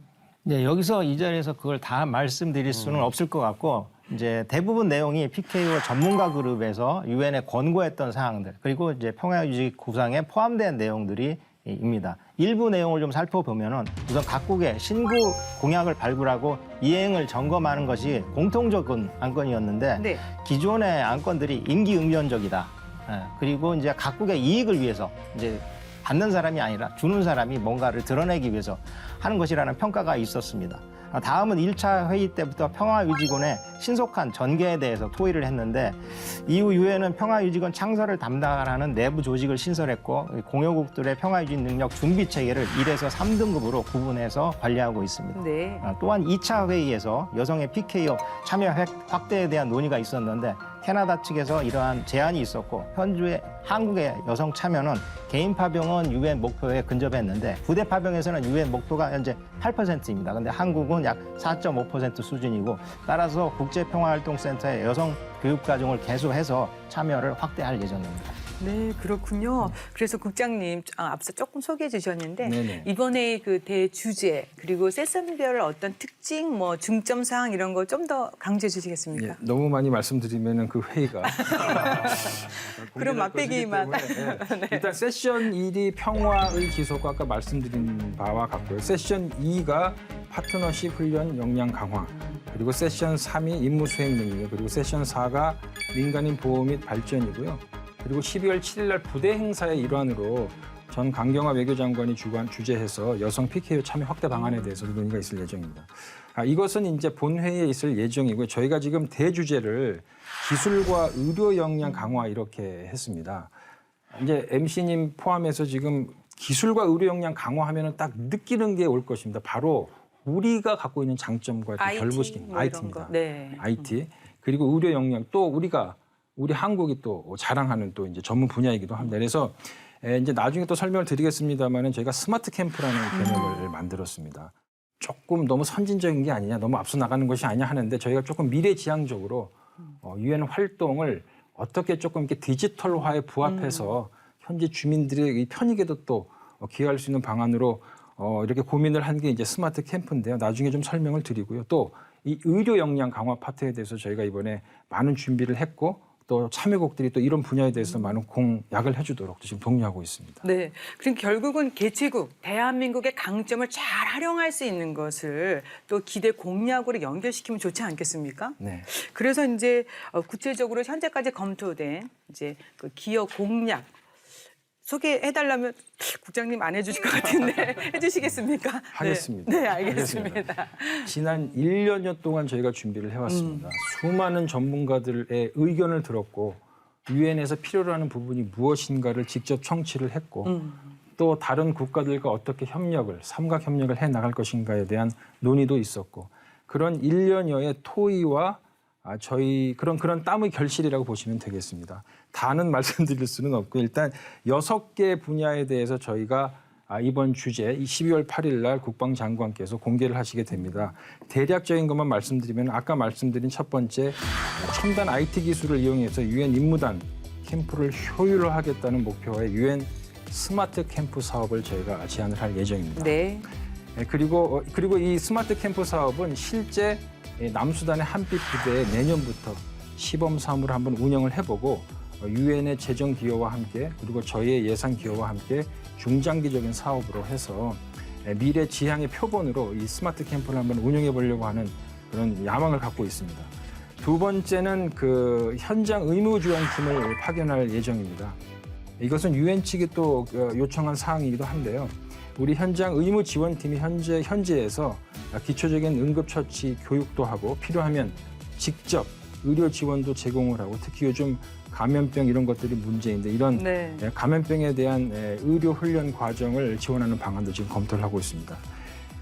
네, 여기서 이 자리에서 그걸 다 말씀드릴 수는 없을 것 같고 이제 대부분 내용이 PKO 전문가 그룹에서 유엔에 권고했던 사항들 그리고 이제 평화유지 구상에 포함된 내용들이 입니다. 일부 내용을 좀 살펴보면은 우선 각국의 신구 공약을 발굴하고 이행을 점검하는 것이 공통적인 안건이었는데 네. 기존의 안건들이 임기응변적이다. 그리고 이제 각국의 이익을 위해서 이제 받는 사람이 아니라 주는 사람이 뭔가를 드러내기 위해서 하는 것이라는 평가가 있었습니다. 다음은 1차 회의 때부터 평화유지군의 신속한 전개에 대해서 토의를 했는데 이후 유엔은 평화유지군 창설을 담당하는 내부 조직을 신설했고 공여국들의 평화유지 능력 준비 체계를 1에서 3등급으로 구분해서 관리하고 있습니다. 네. 또한 2차 회의에서 여성의 PKO 참여 확대에 대한 논의가 있었는데 캐나다 측에서 이러한 제안이 있었고 현재 한국의 여성 참여는 개인 파병은 유엔 목표에 근접했는데 부대 파병에서는 유엔 목표가 현재 8%입니다. 근데 한국은 약 4.5% 수준이고 따라서 국제평화활동센터의 여성 교육과정을 개소해서 참여를 확대할 예정입니다. 네, 그렇군요. 그래서 국장님 앞서 조금 소개해 주셨는데 네네. 이번에 그 대주제 그리고 세션별 어떤 특징, 뭐 중점 사항 이런 거 좀 더 강조해 주시겠습니까? 예, 너무 많이 말씀드리면은 그 회의가 그럼 맛배기만. 일단 세션 1이 평화의 지속과 아까 말씀드린 바와 같고요. 세션 2가 파트너십 훈련 역량 강화, 그리고 세션 3이 임무 수행 능력, 그리고 세션 4가 민간인 보호 및 발전이고요. 그리고 12월 7일 날 부대 행사의 일환으로 전 강경화 외교장관이 주재해서 여성 PKO 참여 확대 방안에 대해서 논의가 있을 예정입니다. 이것은 이제 본회의에 있을 예정이고요. 저희가 지금 대주제를 기술과 의료 역량 강화 이렇게 했습니다. 이제 MC님 포함해서 지금 기술과 의료 역량 강화하면 딱 느끼는 게 올 것입니다. 바로 우리가 갖고 있는 장점과 결부시키는 뭐 이런 IT입니다. 거. 네. IT 그리고 의료 역량 또 우리 한국이 또 자랑하는 또 이제 전문 분야이기도 합니다. 그래서 이제 나중에 또 설명을 드리겠습니다만은 저희가 스마트 캠프라는 개념을 만들었습니다. 조금 너무 선진적인 게 아니냐, 너무 앞서 나가는 것이 아니냐 하는데 저희가 조금 미래지향적으로 유엔 활동을 어떻게 조금 이렇게 디지털화에 부합해서 현지 주민들의 편익에도 또 기여할 수 있는 방안으로 이렇게 고민을 한 게 이제 스마트 캠프인데요. 나중에 좀 설명을 드리고요. 또 이 의료 역량 강화 파트에 대해서 저희가 이번에 많은 준비를 했고 또 참여국들이 또 이런 분야에 대해서 많은 공약을 해주도록 지금 독려하고 있습니다. 네. 그럼 결국은 개최국 대한민국의 강점을 잘 활용할 수 있는 것을 또 기대 공약으로 연결시키면 좋지 않겠습니까? 네. 그래서 이제 구체적으로 현재까지 검토된 이제 그 기업 공약 소개해달라면 국장님 안 해주실 것 같은데 해주시겠습니까? 하겠습니다. 네, 알겠습니다. 지난 1년여 동안 저희가 준비를 해왔습니다. 수많은 전문가들의 의견을 들었고 유엔에서 필요로 하는 부분이 무엇인가를 직접 청취를 했고 또 다른 국가들과 어떻게 협력을 삼각 협력을 해나갈 것인가에 대한 논의도 있었고 그런 1년여의 토의와 저희 그런 땀의 결실이라고 보시면 되겠습니다. 다는 말씀드릴 수는 없고 일단 6개 분야에 대해서 저희가 이번 주제 12월 8일 날 국방장관께서 공개를 하시게 됩니다. 대략적인 것만 말씀드리면 아까 말씀드린 첫 번째 첨단 IT 기술을 이용해서 유엔 임무단 캠프를 효율화하겠다는 목표의 유엔 스마트 캠프 사업을 저희가 제안을 할 예정입니다. 네. 그리고 이 스마트 캠프 사업은 실제 남수단의 한빛 부대에 내년부터 시범 사업으로 한번 운영을 해보고 유엔의 재정 기여와 함께 그리고 저희의 예산 기여와 함께 중장기적인 사업으로 해서 미래 지향의 표본으로 이 스마트 캠프를 한번 운영해 보려고 하는 그런 야망을 갖고 있습니다. 두 번째는 그 현장 의무 지원팀을 파견할 예정입니다. 이것은 유엔 측이 또 요청한 사항이기도 한데요. 우리 현장 의무 지원팀이 현지에서 기초적인 응급처치 교육도 하고 필요하면 직접 의료 지원도 제공을 하고 특히 요즘 감염병 이런 것들이 문제인데 이런 네. 감염병에 대한 의료 훈련 과정을 지원하는 방안도 지금 검토를 하고 있습니다.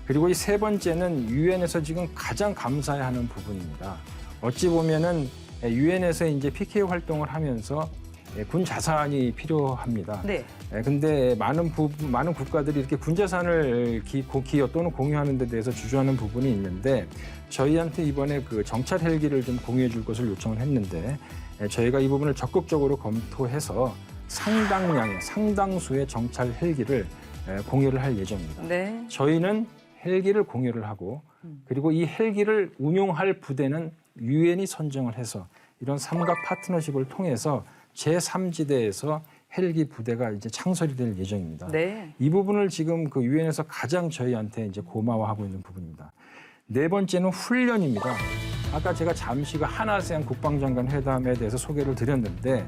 그리고 이 세 번째는 유엔에서 지금 가장 감사해야 하는 부분입니다. 어찌 보면은 유엔에서 이제 PK 활동을 하면서 군 자산이 필요합니다. 네. 근데 많은 국가들이 이렇게 군 자산을 기여 또는 공유하는 데 대해서 주저하는 부분이 있는데 저희한테 이번에 그 정찰 헬기를 좀 공유해 줄 것을 요청을 했는데 저희가 이 부분을 적극적으로 검토해서 상당수의 정찰 헬기를 공유를 할 예정입니다. 네. 저희는 헬기를 공유를 하고 그리고 이 헬기를 운용할 부대는 유엔이 선정을 해서 이런 삼각 파트너십을 통해서 제3지대에서 헬기 부대가 이제 창설이 될 예정입니다. 네. 이 부분을 지금 그 유엔에서 가장 저희한테 이제 고마워하고 있는 부분입니다. 네 번째는 훈련입니다. 아까 제가 잠시 그 한아세안 국방장관 회담에 대해서 소개를 드렸는데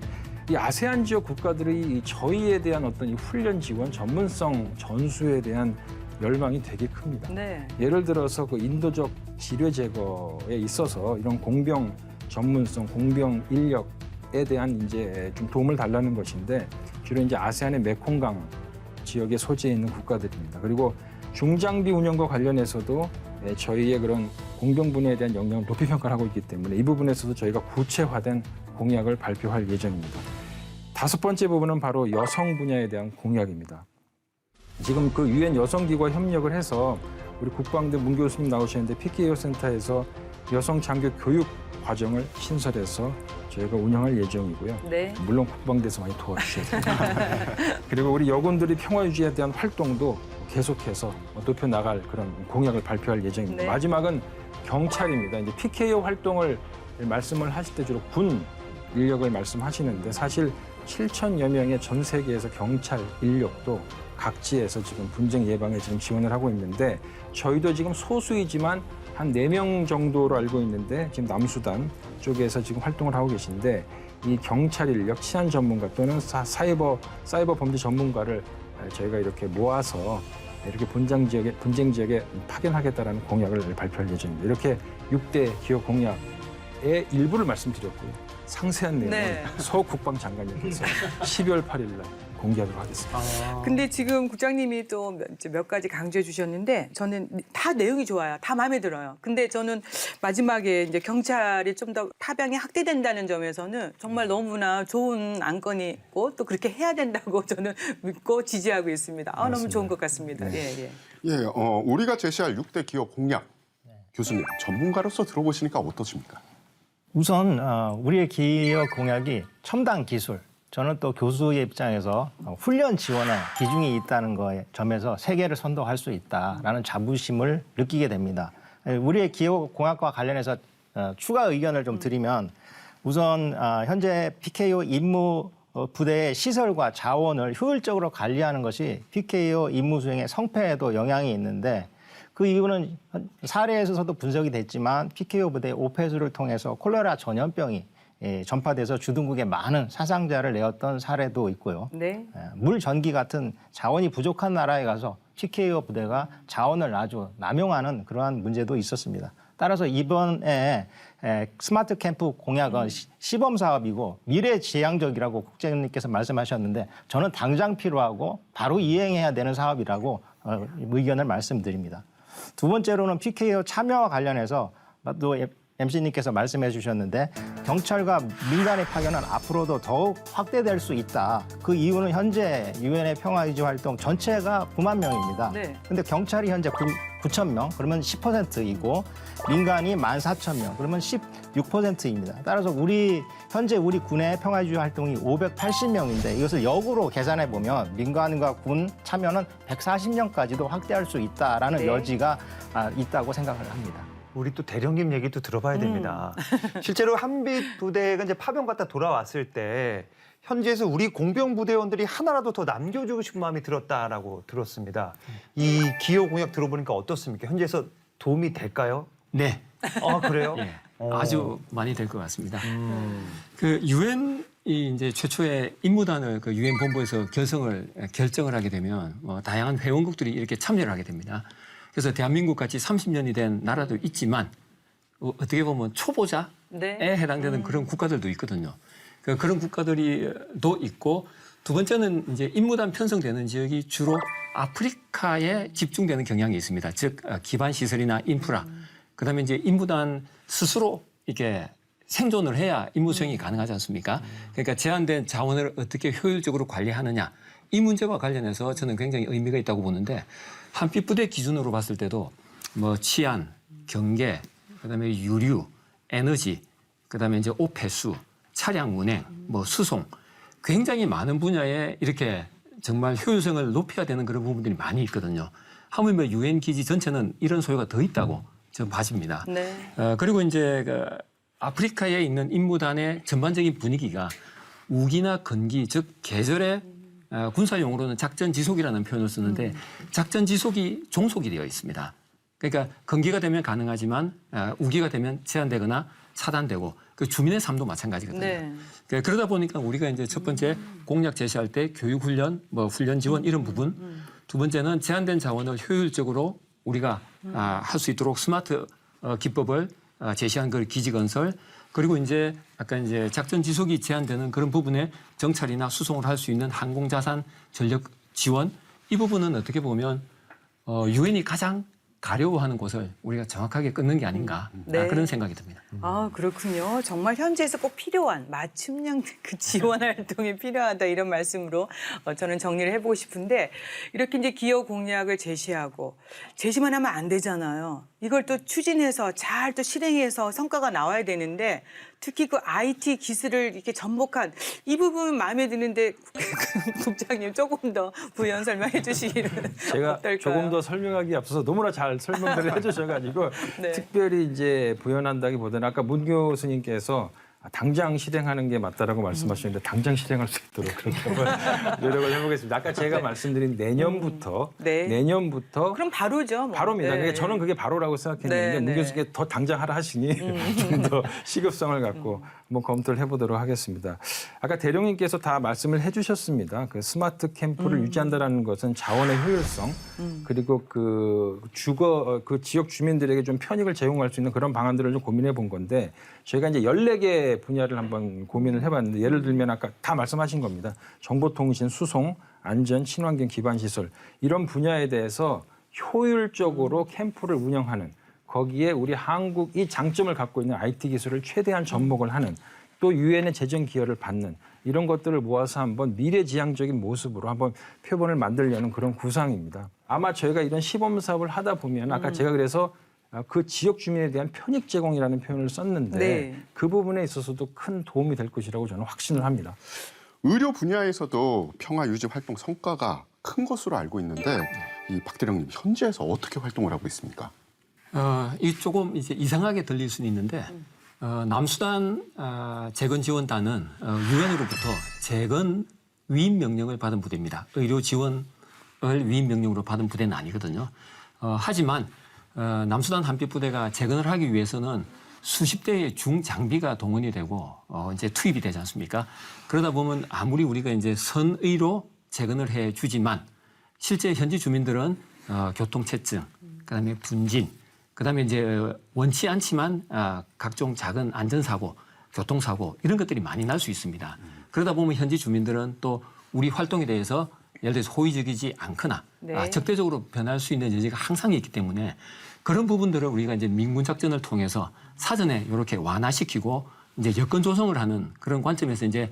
이 아세안 지역 국가들이 저희에 대한 어떤 이 훈련 지원, 전문성 전수에 대한 열망이 되게 큽니다. 네. 예를 들어서 그 인도적 지뢰 제거에 있어서 이런 공병 전문성, 공병 인력에 대한 이제 좀 도움을 달라는 것인데 주로 이제 아세안의 메콩강 지역에 소재에 있는 국가들입니다. 그리고 중장비 운영과 관련해서도 저희의 그런 공병 분야에 대한 역량을 높이 평가를 하고 있기 때문에 이 부분에서도 저희가 구체화된 공약을 발표할 예정입니다. 다섯 번째 부분은 바로 여성 분야에 대한 공약입니다. 지금 그 유엔 여성기구와 협력을 해서 우리 국방대 문 교수님 나오셨는데 PKO 센터에서 여성 장교 교육 과정을 신설해서 저희가 운영할 예정이고요. 네. 물론 국방대에서 많이 도와주셔야 됩니다. 그리고 우리 여군들이 평화 유지에 대한 활동도 계속해서 높여 나갈 그런 공약을 발표할 예정입니다. 네. 마지막은 경찰입니다. 이제 PKO 활동을 말씀을 하실 때 주로 군 인력을 말씀하시는데 사실 7천여 명의 전 세계에서 경찰 인력도 각지에서 지금 분쟁 예방에 지금 지원을 하고 있는데 저희도 지금 소수이지만 한 4명 정도로 알고 있는데 지금 남수단 쪽에서 지금 활동을 하고 계신데 이 경찰 인력, 치안 전문가 또는 사이버 범죄 전문가를 저희가 이렇게 모아서 이렇게 분쟁 지역에 파견하겠다라는 공약을 발표할 예정입니다. 이렇게 6대 기업 공약의 일부를 말씀드렸고요. 상세한 내용은 네. 서 국방장관님께서 12월 8일 날 공개하도록 하겠습니다. 근데 지금 국장님이 또 몇 가지 강조해 주셨는데 저는 다 내용이 좋아요. 다 마음에 들어요. 근데 저는 마지막에 이제 경찰이 좀 더 타병이 확대된다는 점에서는 정말 너무나 좋은 안건이고 또 그렇게 해야 된다고 저는 믿고 지지하고 있습니다. 너무 좋은 것 같습니다. 예, 예. 예, 우리가 제시할 6대 기업 공약 교수님 전문가로서 들어보시니까 어떠십니까? 우선 우리의 기업 공약이 첨단 기술, 저는 또 교수의 입장에서 훈련 지원에 비중이 있다는 거에 점에서 세계를 선도할 수 있다라는 자부심을 느끼게 됩니다. 우리의 기업 공약과 관련해서 추가 의견을 좀 드리면 우선 현재 PKO 임무 부대의 시설과 자원을 효율적으로 관리하는 것이 PKO 임무 수행의 성패에도 영향이 있는데 그 이유는 사례에서도 분석이 됐지만 PKO 부대 오폐수를 통해서 콜레라 전염병이 전파돼서 주둔국에 많은 사상자를 내었던 사례도 있고요. 네. 물, 전기 같은 자원이 부족한 나라에 가서 PKO 부대가 자원을 아주 남용하는 그러한 문제도 있었습니다. 따라서 이번에 스마트 캠프 공약은 시범 사업이고 미래지향적이라고 국장님께서 말씀하셨는데 저는 당장 필요하고 바로 이행해야 되는 사업이라고 의견을 말씀드립니다. 두 번째로는 PKO 참여와 관련해서 또 MC님께서 말씀해 주셨는데 경찰과 민간의 파견은 앞으로도 더욱 확대될 수 있다. 그 이유는 현재 유엔의 평화유지 활동 전체가 9만 명입니다. 네. 근데 경찰이 현재 9천 명, 그러면 10%이고 민간이 14,000명, 그러면 16%입니다. 따라서 현재 우리 군의 평화유지 활동이 580명인데 이것을 역으로 계산해 보면 민간과 군 참여는 140명까지도 확대할 수 있다라는 네. 여지가 있다고 생각을 합니다. 우리 또 대령님 얘기도 들어봐야 됩니다. 실제로 한빛 부대가 이제 파병 갔다 돌아왔을 때 현지에서 우리 공병 부대원들이 하나라도 더 남겨주고 싶은 마음이 들었다라고 들었습니다. 이 기호 공약 들어보니까 어떻습니까? 현지에서 도움이 될까요? 네. 아 그래요? 예, 아주 많이 될 것 같습니다. 그 유엔이 이제 최초의 임무단을 그 유엔 본부에서 결정을 하게 되면 다양한 회원국들이 이렇게 참여를 하게 됩니다. 그래서 대한민국 같이 30년이 된 나라도 있지만 어떻게 보면 초보자에 네. 해당되는 그런 국가들도 있거든요. 그런 국가들도 있고 두 번째는 이제 임무단 편성되는 지역이 주로 아프리카에 집중되는 경향이 있습니다. 즉 기반 시설이나 인프라. 그다음에 이제 임무단 스스로 이렇게 생존을 해야 임무 수행이 가능하지 않습니까? 그러니까 제한된 자원을 어떻게 효율적으로 관리하느냐. 이 문제와 관련해서 저는 굉장히 의미가 있다고 보는데 한빛 부대 기준으로 봤을 때도 뭐 치안, 경계, 그다음에 유류, 에너지, 그다음에 이제 옷 배수, 차량 운행, 뭐 수송 굉장히 많은 분야에 이렇게 정말 효율성을 높여야 되는 그런 부분들이 많이 있거든요. 하물며 유엔 기지 전체는 이런 소요가 더 있다고 저는 봐집니다. 네. 그리고 이제 그 아프리카에 있는 임무단의 전반적인 분위기가 우기나 건기, 즉 계절의 군사 용어로는 작전 지속이라는 표현을 쓰는데 작전 지속이 종속이 되어 있습니다. 그러니까 건기가 되면 가능하지만 우기가 되면 제한되거나 차단되고 그 주민의 삶도 마찬가지거든요. 네. 그러다 보니까 우리가 이제 첫 번째 공약 제시할 때 교육 훈련, 뭐 훈련 지원 이런 부분, 두 번째는 제한된 자원을 효율적으로 우리가 할 수 있도록 스마트 기법을 제시한 그 기지 건설, 그리고 이제 아까 이제 작전 지속이 제한되는 그런 부분에 정찰이나 수송을 할 수 있는 항공 자산 전력 지원, 이 부분은 어떻게 보면 유엔이 가장 가려워하는 곳을 우리가 정확하게 끊는 게 아닌가 네. 그런 생각이 듭니다. 아, 그렇군요. 정말 현지에서 꼭 필요한 맞춤형 그 지원 활동이 필요하다 이런 말씀으로 저는 정리를 해보고 싶은데 이렇게 이제 기호 공약을 제시하고 제시만 하면 안 되잖아요. 이걸 또 추진해서 잘 또 실행해서 성과가 나와야 되는데 특히 그 IT 기술을 이렇게 접목한 이 부분 마음에 드는데 국장님 조금 더 부연 설명해 주시기를 제가 어떨까요? 조금 더 설명하기 앞서서 너무나 잘 설명들을 해주셔가지고 네. 특별히 이제 부연한다기보다는 아까 문 교수님께서 당장 실행하는 게 맞다라고 말씀하셨는데 당장 실행할 수 있도록 그렇게 한번 노력을 해보겠습니다. 아까 제가 말씀드린 내년부터 네. 내년부터 그럼 바로죠. 뭐. 바로입니다. 네. 그러니까 저는 그게 바로라고 생각했는데 네, 문 네. 교수님께 더 당장 하라 하시니 좀 더 시급성을 갖고 한번 검토를 해보도록 하겠습니다. 아까 대령님께서 다 말씀을 해주셨습니다. 그 스마트 캠프를 유지한다라는 것은 자원의 효율성 그리고 그 지역 주민들에게 좀 편익을 제공할 수 있는 그런 방안들을 좀 고민해 본 건데 저희가 이제 14개 분야를 한번 고민을 해봤는데 예를 들면 아까 다 말씀하신 겁니다. 정보통신, 수송, 안전, 친환경 기반 시설 이런 분야에 대해서 효율적으로 캠프를 운영하는 거기에 우리 한국이 장점을 갖고 있는 IT 기술을 최대한 접목을 하는 또 유엔의 재정 기여를 받는 이런 것들을 모아서 한번 미래지향적인 모습으로 한번 표본을 만들려는 그런 구상입니다. 아마 저희가 이런 시범 사업을 하다 보면 아까 제가 그래서 그 지역 주민에 대한 편익 제공이라는 표현을 썼는데 네. 그 부분에 있어서도 큰 도움이 될 것이라고 저는 확신을 합니다. 의료 분야에서도 평화 유지 활동 성과가 큰 것으로 알고 있는데 이 박 대령님 현지에서 어떻게 활동을 하고 있습니까? 이 조금 이제 이상하게 들릴 수는 있는데 남수단 재건 지원단은 유엔으로부터 재건 위임 명령을 받은 부대입니다. 의료 지원을 위임 명령으로 받은 부대는 아니거든요. 하지만 남수단 한빛 부대가 재건을 하기 위해서는 수십 대의 중장비가 동원이 되고 이제 투입이 되지 않습니까? 그러다 보면 아무리 우리가 이제 선의로 재건을 해 주지만 실제 현지 주민들은 교통체증, 그다음에 분진, 그다음에 이제 원치 않지만 각종 작은 안전사고, 교통사고 이런 것들이 많이 날 수 있습니다. 그러다 보면 현지 주민들은 또 우리 활동에 대해서 예를 들어서 호의적이지 않거나 네. 적대적으로 변할 수 있는 여지가 항상 있기 때문에 그런 부분들을 우리가 이제 민군 작전을 통해서 사전에 이렇게 완화시키고 이제 여건 조성을 하는 그런 관점에서 이제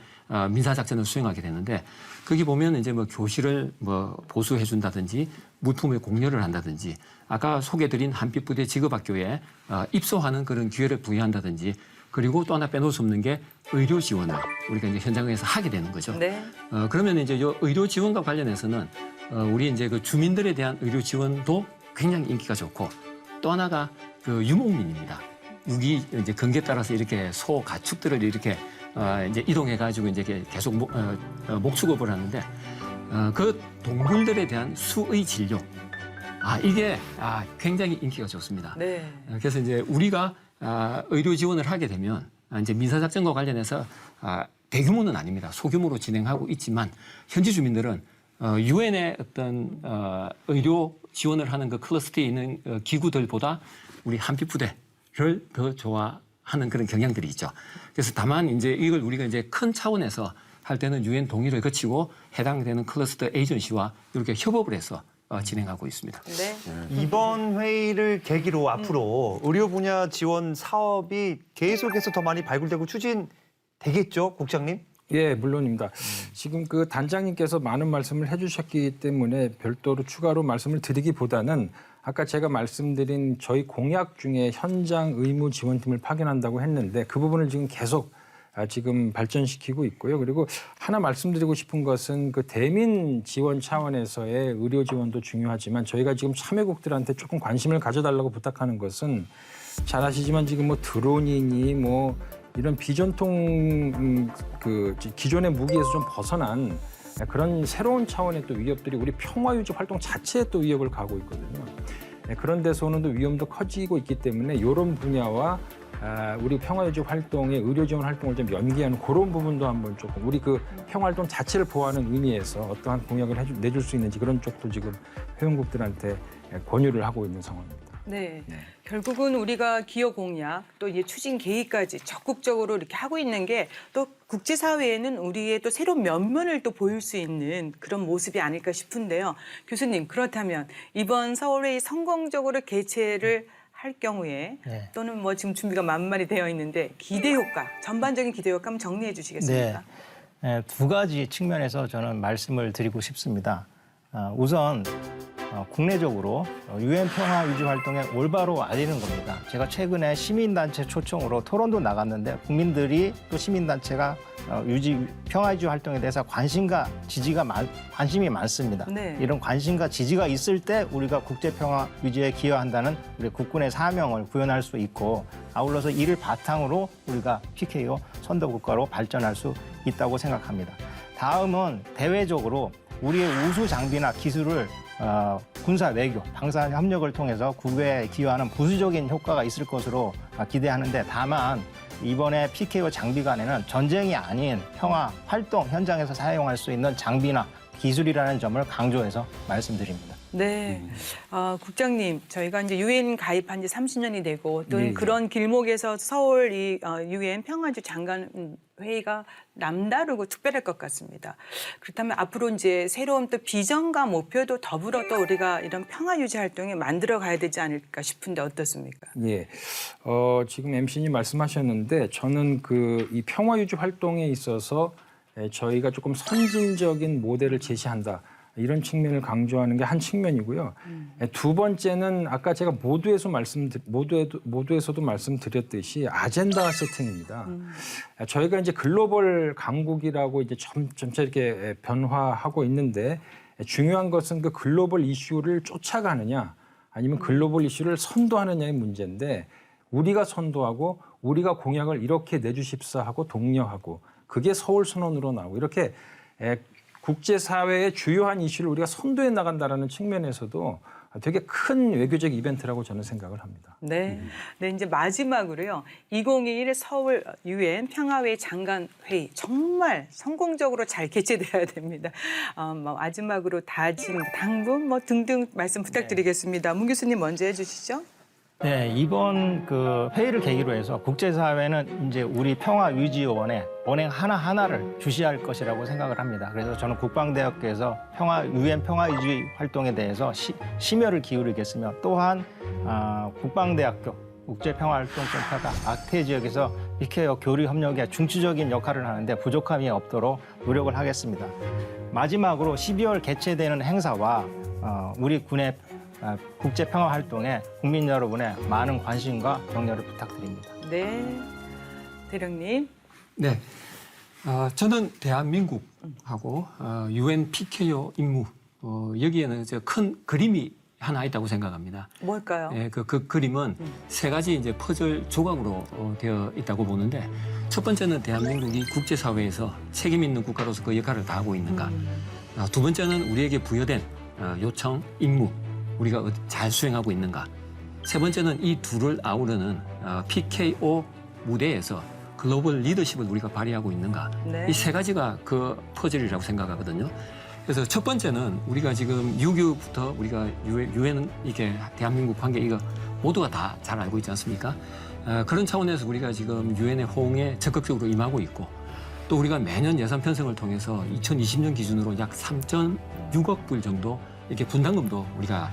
민사 작전을 수행하게 되는데 거기 보면 이제 뭐 교실을 뭐 보수해 준다든지 물품의 공여를 한다든지 아까 소개드린 한빛부대 직업학교에 입소하는 그런 기회를 부여한다든지 그리고 또 하나 빼놓을 수 없는 게 의료 지원을 우리가 이제 현장에서 하게 되는 거죠. 네. 그러면 이제 요 의료 지원과 관련해서는 우리 이제 그 주민들에 대한 의료 지원도 굉장히 인기가 좋고 또 하나가 그 유목민입니다. 유기 이제 근기에 따라서 이렇게 소 가축들을 이렇게 이제 이동해 가지고 이제 계속 목축업을 하는데 그 동물들에 대한 수의 진료 이게 굉장히 인기가 좋습니다. 네. 그래서 이제 우리가 의료 지원을 하게 되면 이제 민사작전과 관련해서 대규모는 아닙니다. 소규모로 진행하고 있지만 현지 주민들은 유엔의 어떤 의료 지원을 하는 그 클러스터에 있는 기구들보다 우리 한빛부대를 더 좋아하는 그런 경향들이 있죠. 그래서 다만 이제 이걸 우리가 이제 큰 차원에서 할 때는 유엔 동의를 거치고 해당되는 클러스터 에이전시와 이렇게 협업을 해서 진행하고 있습니다. 네. 이번 회의를 계기로 앞으로 의료 분야 지원 사업이 계속해서 더 많이 발굴되고 추진되겠죠, 국장님? 예, 물론입니다. 지금 그 단장님께서 많은 말씀을 해주셨기 때문에 별도로 추가로 말씀을 드리기보다는 아까 제가 말씀드린 저희 공약 중에 현장 의무 지원팀을 파견한다고 했는데 그 부분을 지금 계속 지금 발전시키고 있고요. 그리고 하나 말씀드리고 싶은 것은 그 대민 지원 차원에서의 의료 지원도 중요하지만 저희가 지금 참여국들한테 조금 관심을 가져달라고 부탁하는 것은 잘 아시지만 지금 뭐 드론이니 뭐 이런 비전통 그 기존의 무기에서 좀 벗어난 그런 새로운 차원의 또 위협들이 우리 평화유지 활동 자체에 또 위협을 가하고 있거든요. 그런 데서는 또 위험도 커지고 있기 때문에 이런 분야와 우리 평화유지 활동의 의료 지원 활동을 좀 연계하는 그런 부분도 한번 조금 우리 그 평화 활동 자체를 보호하는 의미에서 어떠한 공약을 내줄 수 있는지 그런 쪽도 지금 회원국들한테 권유를 하고 있는 상황입니다. 네. 결국은 우리가 기여 공약 또 이제 추진 계획까지 적극적으로 이렇게 하고 있는 게 또 국제사회에는 우리의 또 새로운 면면을 또 보일 수 있는 그런 모습이 아닐까 싶은데요. 교수님, 그렇다면 이번 서울회의 성공적으로 개최를 할 경우에 네. 또는 뭐 지금 준비가 만만히 되어 있는데 기대 효과, 전반적인 기대 효과 한번 정리해 주시겠습니까? 네, 두 가지 측면에서 저는 말씀을 드리고 싶습니다. 우선 국내적으로 유엔 평화 유지 활동에 올바로 알리는 겁니다. 제가 최근에 시민단체 초청으로 토론도 나갔는데 국민들이 또 시민단체가 평화 유지 활동에 대해서 관심이 많습니다. 네. 이런 관심과 지지가 있을 때 우리가 국제 평화 유지에 기여한다는 우리 국군의 사명을 구현할 수 있고 아울러서 이를 바탕으로 우리가 PKO 선도국가로 발전할 수 있다고 생각합니다. 다음은 대외적으로 우리의 우수 장비나 기술을 군사 외교, 방사 협력을 통해서 국외에 기여하는 부수적인 효과가 있을 것으로 기대하는데 다만 이번에 PKO 장비관에는 전쟁이 아닌 평화 활동 현장에서 사용할 수 있는 장비나 기술이라는 점을 강조해서 말씀드립니다. 네. 국장님, 저희가 이제 유엔 가입한 지 30년이 되고 또 네, 그런 길목에서 서울 이 유엔 평화주 장관 회의가 남다르고 특별할 것 같습니다. 그렇다면 앞으로 이제 새로운 또 비전과 목표도 더불어 또 우리가 이런 평화 유지 활동에 만들어 가야 되지 않을까 싶은데 어떻습니까? 예. 지금 MC님 말씀하셨는데 저는 이 평화 유지 활동에 있어서 저희가 조금 선진적인 모델을 제시한다. 이런 측면을 강조하는 게 한 측면이고요. 두 번째는 아까 제가 모두에서도 말씀드렸듯이 아젠다 세팅입니다. 저희가 이제 글로벌 강국이라고 이제 점차 이렇게 변화하고 있는데 중요한 것은 그 글로벌 이슈를 쫓아가느냐 아니면 글로벌 이슈를 선도하느냐의 문제인데 우리가 선도하고 우리가 공약을 이렇게 내주십사 하고 독려하고 그게 서울 선언으로 나오고 이렇게 국제사회의 주요한 이슈를 우리가 선도해 나간다는 측면에서도 되게 큰 외교적 이벤트라고 저는 생각을 합니다. 네. 네, 이제 마지막으로요. 2021 서울 유엔 평화회의 장관 회의 정말 성공적으로 잘 개최돼야 됩니다. 마지막으로 다짐, 당부 뭐 등등 말씀 부탁드리겠습니다. 문 교수님 먼저 해주시죠. 네, 이번 그 회의를 계기로 해서 국제사회는 이제 우리 평화유지원의 언행 하나하나를 주시할 것이라고 생각을 합니다. 그래서 저는 국방대학교에서 유엔 평화유지 활동에 대해서 심혈을 기울이겠으며 또한 국방대학교 국제평화활동센터가 아태 지역에서 PKO 교류 협력에 중추적인 역할을 하는데 부족함이 없도록 노력을 하겠습니다. 마지막으로 12월 개최되는 행사와 우리 군의 국제평화활동에 국민 여러분의 많은 관심과 격려를 부탁드립니다. 네. 대령님. 네, 저는 대한민국하고 UN PKO 임무 여기에는 이제 큰 그림이 하나 있다고 생각합니다. 뭘까요? 네, 그 그림은 세 가지 이제 퍼즐 조각으로 되어 있다고 보는데 첫 번째는 대한민국이 국제사회에서 책임 있는 국가로서 그 역할을 다하고 있는가. 두 번째는 우리에게 부여된 요청, 임무 우리가 잘 수행하고 있는가. 세 번째는 이 둘을 아우르는 PKO 무대에서 글로벌 리더십을 우리가 발휘하고 있는가. 네. 이 세 가지가 그 퍼즐이라고 생각하거든요. 그래서 첫 번째는 우리가 지금 6.25부터 우리가 유엔 이게 대한민국 관계 이거 모두가 다 잘 알고 있지 않습니까? 그런 차원에서 우리가 지금 유엔의 호응에 적극적으로 임하고 있고 또 우리가 매년 예산 편성을 통해서 2020년 기준으로 약 3.6억 불 정도 이렇게 분담금도 우리가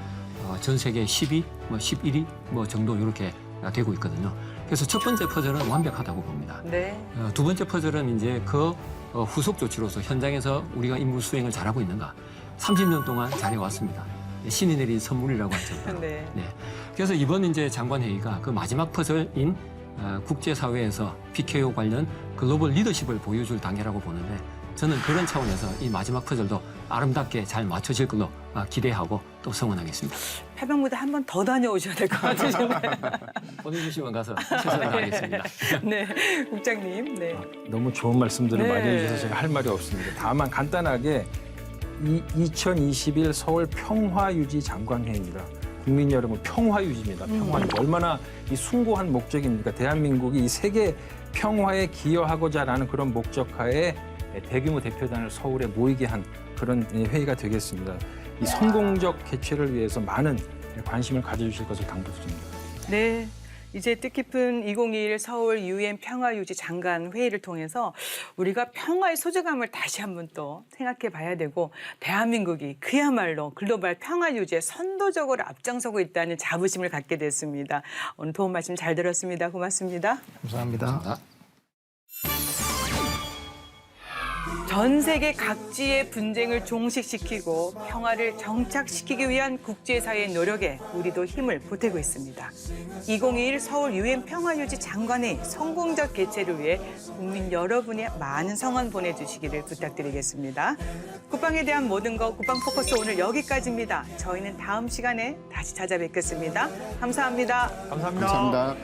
전 세계 10위, 11위 정도 이렇게 되고 있거든요. 그래서 첫 번째 퍼즐은 완벽하다고 봅니다. 네. 두 번째 퍼즐은 이제 그 후속 조치로서 현장에서 우리가 임무 수행을 잘하고 있는가. 30년 동안 잘해왔습니다. 신이 내린 선물이라고 하죠. 네. 네. 그래서 이번 이제 장관회의가 그 마지막 퍼즐인 국제사회에서 PKO 관련 글로벌 리더십을 보여줄 단계라고 보는데 저는 그런 차원에서 이 마지막 퍼즐도 아름답게 잘 맞춰질 걸로 기대하고 또 성원하겠습니다. 해병무대 한 번 더 다녀오셔야 될 것 같으신데. 보내주시면 가서 최선을 다하겠습니다. 네, 국장님. 네. 너무 좋은 말씀들을 네. 많이 해주셔서 제가 할 말이 없습니다. 다만 간단하게 2021 서울 평화유지 장관회의입니다. 국민 여러분 평화유지입니다. 평화유지. 얼마나 이 숭고한 목적입니까? 대한민국이 이 세계 평화에 기여하고자라는 그런 목적하에 대규모 대표단을 서울에 모이게 한 그런 회의가 되겠습니다. 이 성공적 개최를 위해서 많은 관심을 가져주실 것을 당부드립니다. 네. 이제 뜻깊은 2021 서울 유엔 평화유지 장관 회의를 통해서 우리가 평화의 소중함을 다시 한번 또 생각해 봐야 되고 대한민국이 그야말로 글로벌 평화유지에 선도적으로 앞장서고 있다는 자부심을 갖게 됐습니다. 오늘 도움 말씀 잘 들었습니다. 고맙습니다. 감사합니다. 전 세계 각지의 분쟁을 종식시키고 평화를 정착시키기 위한 국제사회의 노력에 우리도 힘을 보태고 있습니다. 2021 서울 유엔 평화유지 장관회의 성공적 개최를 위해 국민 여러분의 많은 성원 보내주시기를 부탁드리겠습니다. 국방에 대한 모든 것 국방포커스 오늘 여기까지입니다. 저희는 다음 시간에 다시 찾아뵙겠습니다. 감사합니다. 감사합니다. 감사합니다.